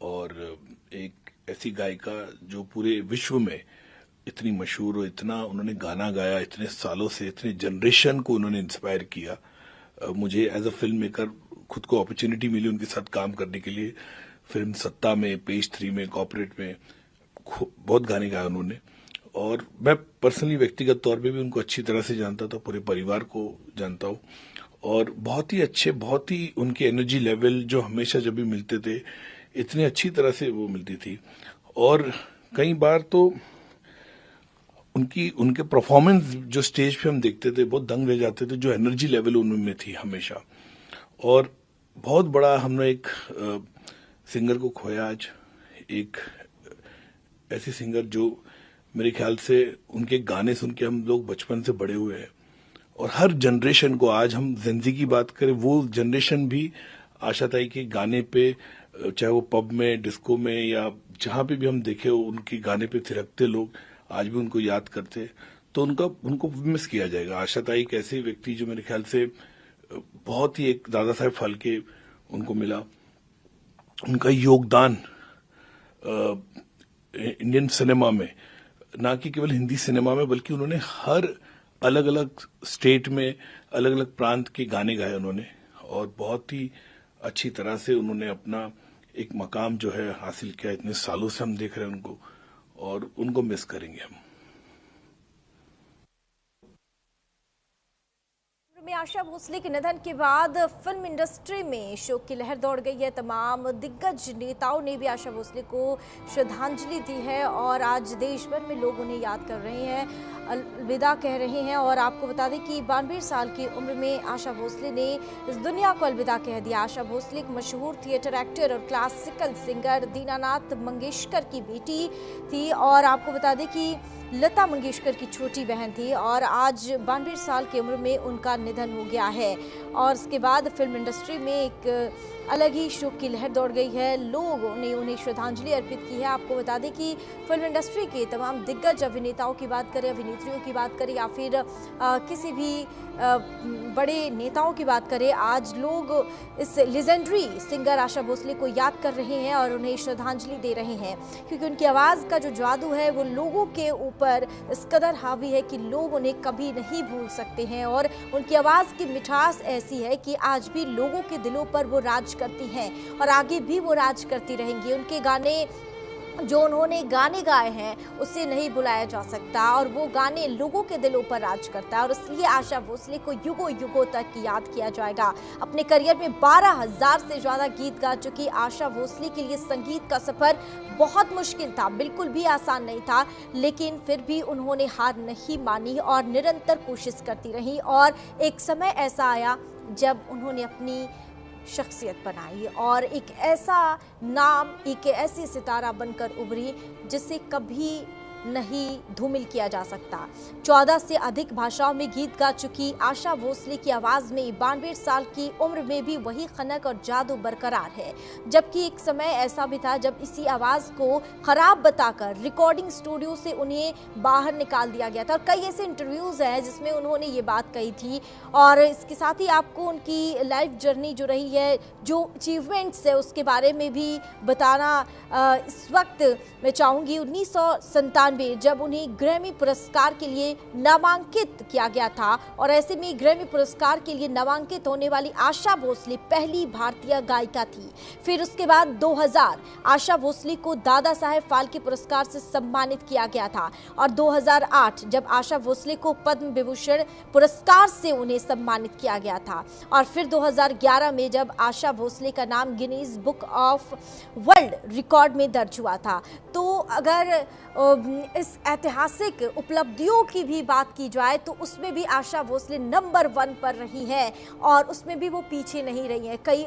और एक ऐसी गायिका जो पूरे विश्व में इतनी मशहूर और इतना उन्होंने गाना गाया, इतने सालों से इतने जनरेशन को उन्होंने इंस्पायर किया। मुझे एज अ फिल्म मेकर खुद को अपॉर्चुनिटी मिली उनके साथ काम करने के लिए। फिल्म सत्ता में, पेज 3 में, कॉर्पोरेट में बहुत गाने गाए उन्होंने, और मैं पर्सनली व्यक्तिगत तौर पे भी उनको अच्छी तरह से जानता था, पूरे परिवार को जानता हूँ, और बहुत ही अच्छे, बहुत ही उनके एनर्जी लेवल जो हमेशा जब भी मिलते थे इतने अच्छी तरह से वो मिलती थी। और कई बार तो उनके परफॉर्मेंस जो स्टेज पे हम देखते थे बहुत दंग रह जाते थे, जो एनर्जी लेवल उनमें थी हमेशा। और बहुत बड़ा हमने एक सिंगर को खोया आज, एक ऐसी सिंगर जो मेरे ख्याल से उनके गाने सुन के हम लोग बचपन से बड़े हुए हैं, और हर जनरेशन को, आज हम जेनजी की बात करें, वो जनरेशन भी आशा ताई के गाने पे, चाहे वो पब में, डिस्को में, या जहां पे भी हम देखे उनके गाने पे थिरकते लोग आज भी उनको याद करते। तो उनको मिस किया जाएगा। आशा ताई एक ऐसे व्यक्ति जो मेरे ख्याल से बहुत ही एक दादा साहेब फाल्के उनको मिला। उनका योगदान इंडियन सिनेमा में, ना कि केवल हिंदी सिनेमा में, बल्कि उन्होंने हर अलग अलग स्टेट में अलग अलग प्रांत के गाने गाए उन्होंने, और बहुत ही अच्छी तरह से उन्होंने अपना एक मकाम जो है हासिल किया। इतने सालों से हम देख रहे हैं उनको, और उनको मिस करेंगे हम।
में आशा भोसले के निधन के बाद फिल्म इंडस्ट्री में शोक की लहर दौड़ गई है। तमाम दिग्गज नेताओं ने भी आशा भोसले को श्रद्धांजलि दी है, और आज देश भर में लोग उन्हें याद कर रहे हैं। अलविदा कह रहे हैं। और आपको बता दें कि 92 साल की उम्र में आशा भोसले ने इस दुनिया को अलविदा कह दिया। आशा भोसले एक मशहूर थिएटर एक्टर और क्लासिकल सिंगर दीनानाथ मंगेशकर की बेटी थी और आपको बता दें कि लता मंगेशकर की छोटी बहन थी और आज 92 साल की उम्र में उनका निधन हो गया है। और उसके बाद फिल्म इंडस्ट्री में एक अलग ही शोक की लहर दौड़ गई है। लोगों ने उन्हें श्रद्धांजलि अर्पित की है। आपको बता दें कि फिल्म इंडस्ट्री के तमाम दिग्गज अभिनेताओं की बात करें, अभिनेत्रियों की बात करें या फिर किसी भी बड़े नेताओं की बात करें, आज लोग इस लेजेंडरी सिंगर आशा भोसले को याद कर रहे हैं और उन्हें श्रद्धांजलि दे रहे हैं, क्योंकि उनकी आवाज़ का जो जादू है वो लोगों के ऊपर इस कदर हावी है कि लोग उन्हें कभी नहीं भूल सकते हैं। और उनकी आवाज़ की मिठास ऐसी है कि आज भी लोगों के दिलों पर वो राज करती हैं और आगे भी वो राज करती रहेंगी। उनके गाने जो उन्होंने गाने गाए हैं उसे नहीं भुलाया जा सकता और वो गाने लोगों के दिलों पर राज करता है और इसलिए आशा भोसले को युगों युगों तक याद किया जाएगा। अपने करियर में 12,000 से ज़्यादा गीत गा चुकी आशा भोसले के लिए संगीत का सफ़र बहुत मुश्किल था, बिल्कुल भी आसान नहीं था, लेकिन फिर भी उन्होंने हार नहीं मानी और निरंतर कोशिश करती रही। और एक समय ऐसा आया जब उन्होंने अपनी शख्सियत बनाई और एक ऐसा नाम, एक ऐसी सितारा बनकर उभरी जिसे कभी नहीं धूमिल किया जा सकता। 14 से अधिक भाषाओं में गीत गा चुकी आशा भोसले की आवाज़ में 92 साल की उम्र में भी वही खनक और जादू बरकरार है। जबकि एक समय ऐसा भी था जब इसी आवाज़ को खराब बताकर रिकॉर्डिंग स्टूडियो से उन्हें बाहर निकाल दिया गया था और कई ऐसे इंटरव्यूज़ हैं जिसमें उन्होंने ये बात कही थी। और इसके साथ ही आपको उनकी लाइफ जर्नी जो रही है, जो अचीवमेंट्स है, उसके बारे में भी बताना इस वक्त मैं चाहूँगी। 1997 जब उन्हें ग्रैमी पुरस्कार के लिए नामांकित किया गया था और ऐसे में ग्रैमी पुरस्कार के लिए नामांकित होने वाली आशा भोसले पहली भारतीय गायिका थी। फिर उसके बाद 2000 आशा भोसले को दादा साहेब फाल्के पुरस्कार से सम्मानित किया गया था और 2008 जब आशा भोसले को पद्म विभूषण पुरस्कार से उन्हें सम्मानित किया गया था और फिर 2011 में जब आशा भोसले का नाम Guinness book of world record में दर्ज हुआ था। तो अगर इस ऐतिहासिक उपलब्धियों की भी बात की जाए तो उसमें भी आशा भोसले नंबर 1 पर रही है और उसमें भी वो पीछे नहीं रही है। कई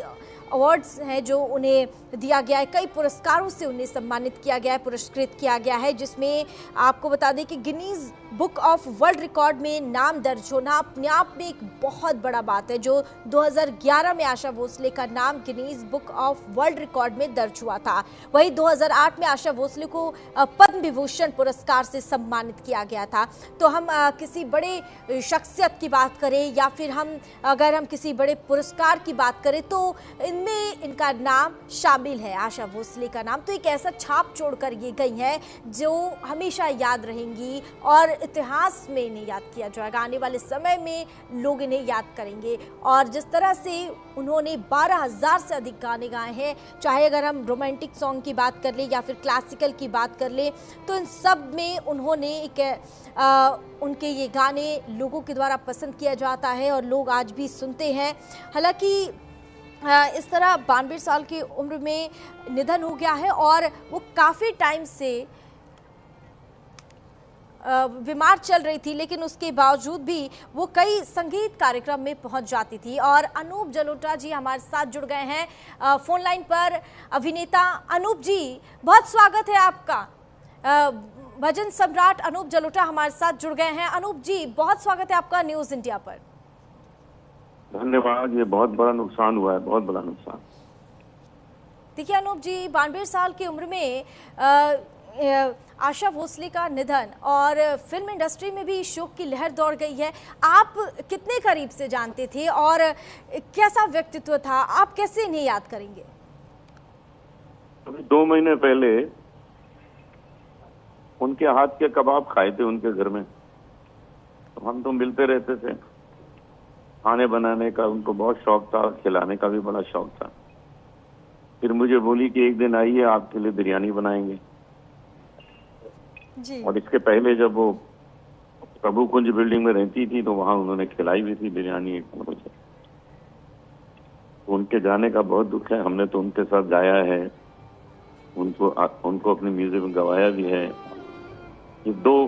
अवार्ड्स हैं जो उन्हें दिया गया है, कई पुरस्कारों से उन्हें सम्मानित किया गया है, पुरस्कृत किया गया है, जिसमें आपको बता दें कि Guinness book of world record में नाम दर्ज होना अपने आप में एक बहुत बड़ा बात है। जो 2011 में आशा भोसले का नाम Guinness book of world record में दर्ज हुआ था, वही 2008 में आशा भोसले को पद्म विभूषण पुरस्कार से सम्मानित किया गया था। तो हम किसी बड़े शख्सियत की बात करें या फिर अगर हम किसी बड़े पुरस्कार की बात करें तो इनमें इनका नाम शामिल है, आशा भोसले का नाम। तो एक ऐसा छाप छोड़कर ये गई है जो हमेशा याद रहेंगी और इतिहास में इन्हें याद किया जाएगा। आने वाले समय में लोग इन्हें याद करेंगे और जिस तरह से उन्होंने 12,000 से अधिक गाने गाए हैं, चाहे अगर हम रोमांटिक सॉन्ग की बात कर लें या फिर क्लासिकल की बात कर लें, तो इन सब में उन्होंने उनके ये गाने लोगों के द्वारा पसंद किया जाता है और लोग आज भी सुनते हैं। हालांकि इस तरह 92 साल की उम्र में निधन हो गया है और वो काफ़ी टाइम से बीमार चल रही थी, लेकिन उसके बावजूद भी वो कई संगीत कार्यक्रम में पहुंच जाती थी। और अनूप जलोटा जी हमारे साथ जुड़ गए हैं फोन लाइन पर। अभिनेता अनूप जी, बहुत स्वागत है आपका। भजन सम्राट अनूप जलोटा हमारे साथ जुड़ गए हैं। अनूप जी, बहुत स्वागत है आपका न्यूज़ इंडिया पर।
धन्यवाद। ये बहुत बड़ा नुकसान हुआ है, बहुत बड़ा नुकसान।
देखिए अनूप जी, 92 साल की उम्र में आशा भोसले का निधन और फिल्म इंडस्ट्री में भी शोक की लहर दौड़ गई है। आप कितने करीब से जानते थे और कैसा व्यक्तित्व था, आप कैसे इन्हें याद करेंगे?
अभी 2 महीने पहले उनके हाथ के कबाब खाए थे उनके घर में, तो हम तो मिलते रहते थे। खाने बनाने का उनको बहुत शौक था, खिलाने का भी बड़ा शौक था। फिर मुझे बोली कि एक दिन आइए, आपके लिए बिरयानी बनाएंगे जी। और इसके पहले जब वो प्रभु कुंज बिल्डिंग में रहती थी तो वहां उन्होंने खिलाई भी थी बिरयानी एक मुझे। उनके जाने का बहुत दुख है। हमने तो उनके साथ गाया है, उनको अपने म्यूजिक में गवाया भी है। ये 2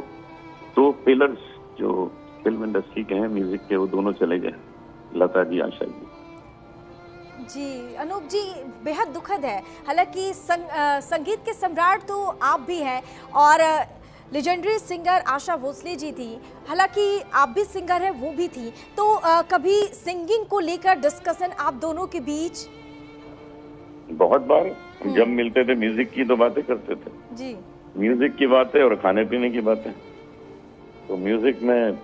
दो पिलर्स जो फिल्म इंडस्ट्री के हैं, म्यूजिक के, वो दोनों चले गए, लता जी, आशा जी।
जी अनूप जी, बेहद दुखद है। हालांकि संगीत के सम्राट तो आप भी हैं और लेजेंडरी सिंगर आशा भोसले जी थी, हालांकि आप भी सिंगर हैं, वो भी थी, तो कभी सिंगिंग को लेकर डिस्कशन आप दोनों के बीच?
बहुत बार जब मिलते थे म्यूजिक की तो बातें करते थे
जी,
म्यूजिक की बातें और खाने पीने की बातें। तो म्यूजिक में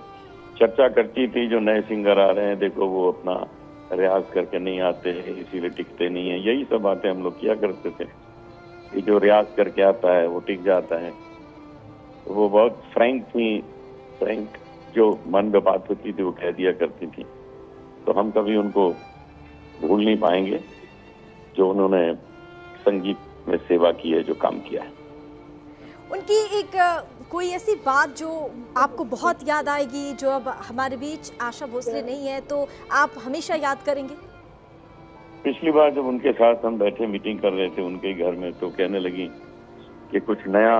चर्चा करती थी, जो नए सिंगर आ रहे हैं देखो वो अपना रियाज करके नहीं आते, इसीलिए टिकते नहीं है, यही सब बातें हम लोग किया करते थे। कि जो रियाज करके आता है वो टिक जाता है। तो वो बहुत फ्रैंक थी, फ्रैंक जो मन में बात होती थी वो कह दिया करती थी। तो हम कभी उनको भूल नहीं पाएंगे जो उन्होंने संगीत में सेवा की है, जो काम किया है।
उनकी एक कोई ऐसी बात जो आपको बहुत याद आएगी, जो अब हमारे बीच आशा भोसले नहीं है तो आप हमेशा याद करेंगे?
पिछली बार जब उनके साथ हम बैठे मीटिंग कर रहे थे उनके घर में, तो कहने लगी कि कुछ नया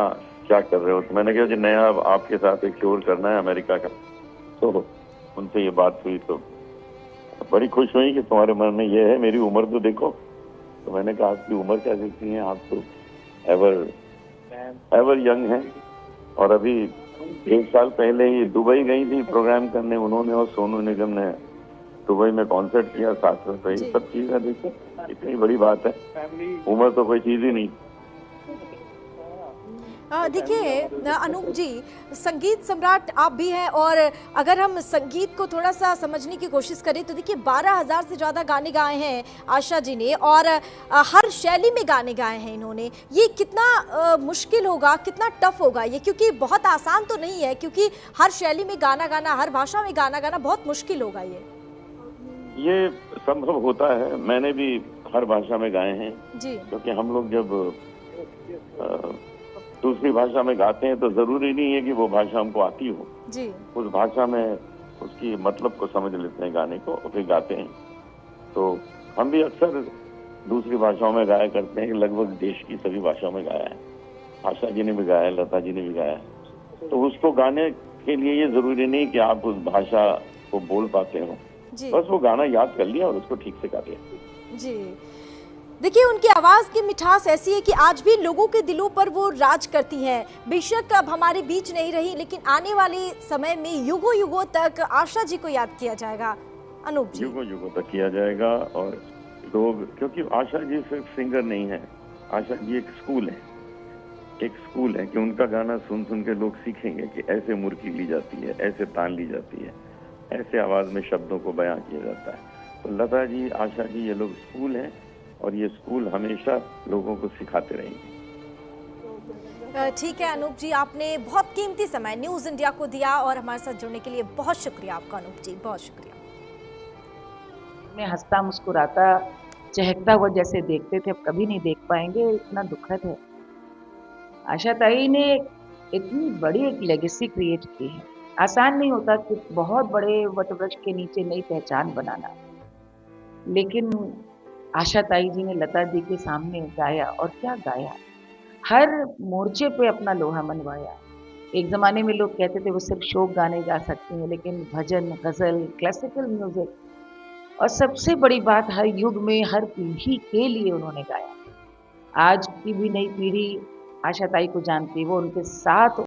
क्या कर रहे हो। तो मैंने कहा जी नया आपके साथ एक टूर करना है अमेरिका का। तो उनसे ये बात हुई तो बड़ी खुश हुई कि तुम्हारे मन में ये है, मेरी उम्र तो देखो। तो मैंने कहा आपकी उम्र क्या देखती है, आप तो एवर यंग हैं। और अभी 1 साल पहले ही दुबई गई थी प्रोग्राम करने उन्होंने, और सोनू निगम ने दुबई में कॉन्सर्ट किया साथ में। तो ये सब चीजें देखो, इतनी बड़ी बात है, उम्र तो कोई चीज ही नहीं।
देखिए अनूप जी, संगीत सम्राट आप भी हैं, और अगर हम संगीत को थोड़ा सा समझने की कोशिश करें तो देखिए 12,000 से ज़्यादा गाने गाए हैं आशा जी ने, और हर शैली में गाने गाए हैं इन्होंने। ये कितना मुश्किल होगा, कितना टफ होगा ये, क्योंकि बहुत आसान तो नहीं है, क्योंकि हर शैली में गाना गाना, हर भाषा में गाना गाना बहुत मुश्किल होगा
ये संभव होता है। मैंने भी हर भाषा में गाए हैं
जी,
क्योंकि हम लोग जब दूसरी भाषा में गाते हैं तो जरूरी नहीं है कि वो भाषा हमको आती हो
जी,
उस भाषा में उसकी मतलब को समझ लेते हैं गाने को और फिर गाते हैं। तो हम भी अक्सर दूसरी भाषाओं में गाया करते हैं, लगभग देश की सभी भाषाओं में गाया है। आशा जी ने भी गाया है, लता जी ने भी गाया है। तो उसको गाने के लिए ये जरूरी नहीं कि आप उस भाषा को बोल पाते हो, बस वो गाना याद कर लिया और उसको ठीक से गा लिया
जी। देखिए उनकी आवाज़ की मिठास ऐसी है कि आज भी लोगों के दिलों पर वो राज करती है। बेशक अब हमारे बीच नहीं रही, लेकिन आने वाले समय में युगों युगों तक आशा जी को याद किया जाएगा। अनूप जी,
युगों युगों तक किया जाएगा। और लोग, क्योंकि आशा जी सिर्फ सिंगर नहीं है, आशा जी एक स्कूल है, एक स्कूल है कि उनका गाना सुन सुन के लोग सीखेंगे कि ऐसे मुर्की ली जाती है, ऐसे तान ली जाती है, ऐसे आवाज में शब्दों को बयां किया जाता है। तो लता जी, आशा जी, ये लोग स्कूल हैं और ये स्कूल हमेशा लोगों को सिखाते रहेंगे।
ठीक है अनूप जी, आपने बहुत कीमती समय न्यूज़ इंडिया को दिया और हमारे साथ जुड़ने के लिए बहुत शुक्रिया आपका अनूप जी, बहुत शुक्रिया।
मैं हंसता मुस्कुराता चहकता हुआ जैसे देखते थे अब कभी नहीं देख पाएंगे, इतना दुखद है। आशा ताई ने इतनी बड़ी एक लेगेसी क्रिएट की है। आसान नहीं होता कि बहुत बड़े वटवृक्ष के नीचे नई पहचान बनाना, लेकिन आशा ताई जी ने लता जी के सामने गाया, और क्या गाया, हर मोर्चे पे अपना लोहा मनवाया। एक ज़माने में लोग कहते थे वो सिर्फ शोक गाने गा सकती हैं, लेकिन भजन, गज़ल, क्लासिकल म्यूज़िक, और सबसे बड़ी बात हर युग में हर पीढ़ी के लिए उन्होंने गाया। आज की भी नई पीढ़ी आशा ताई को जानती है, वो उनके साथ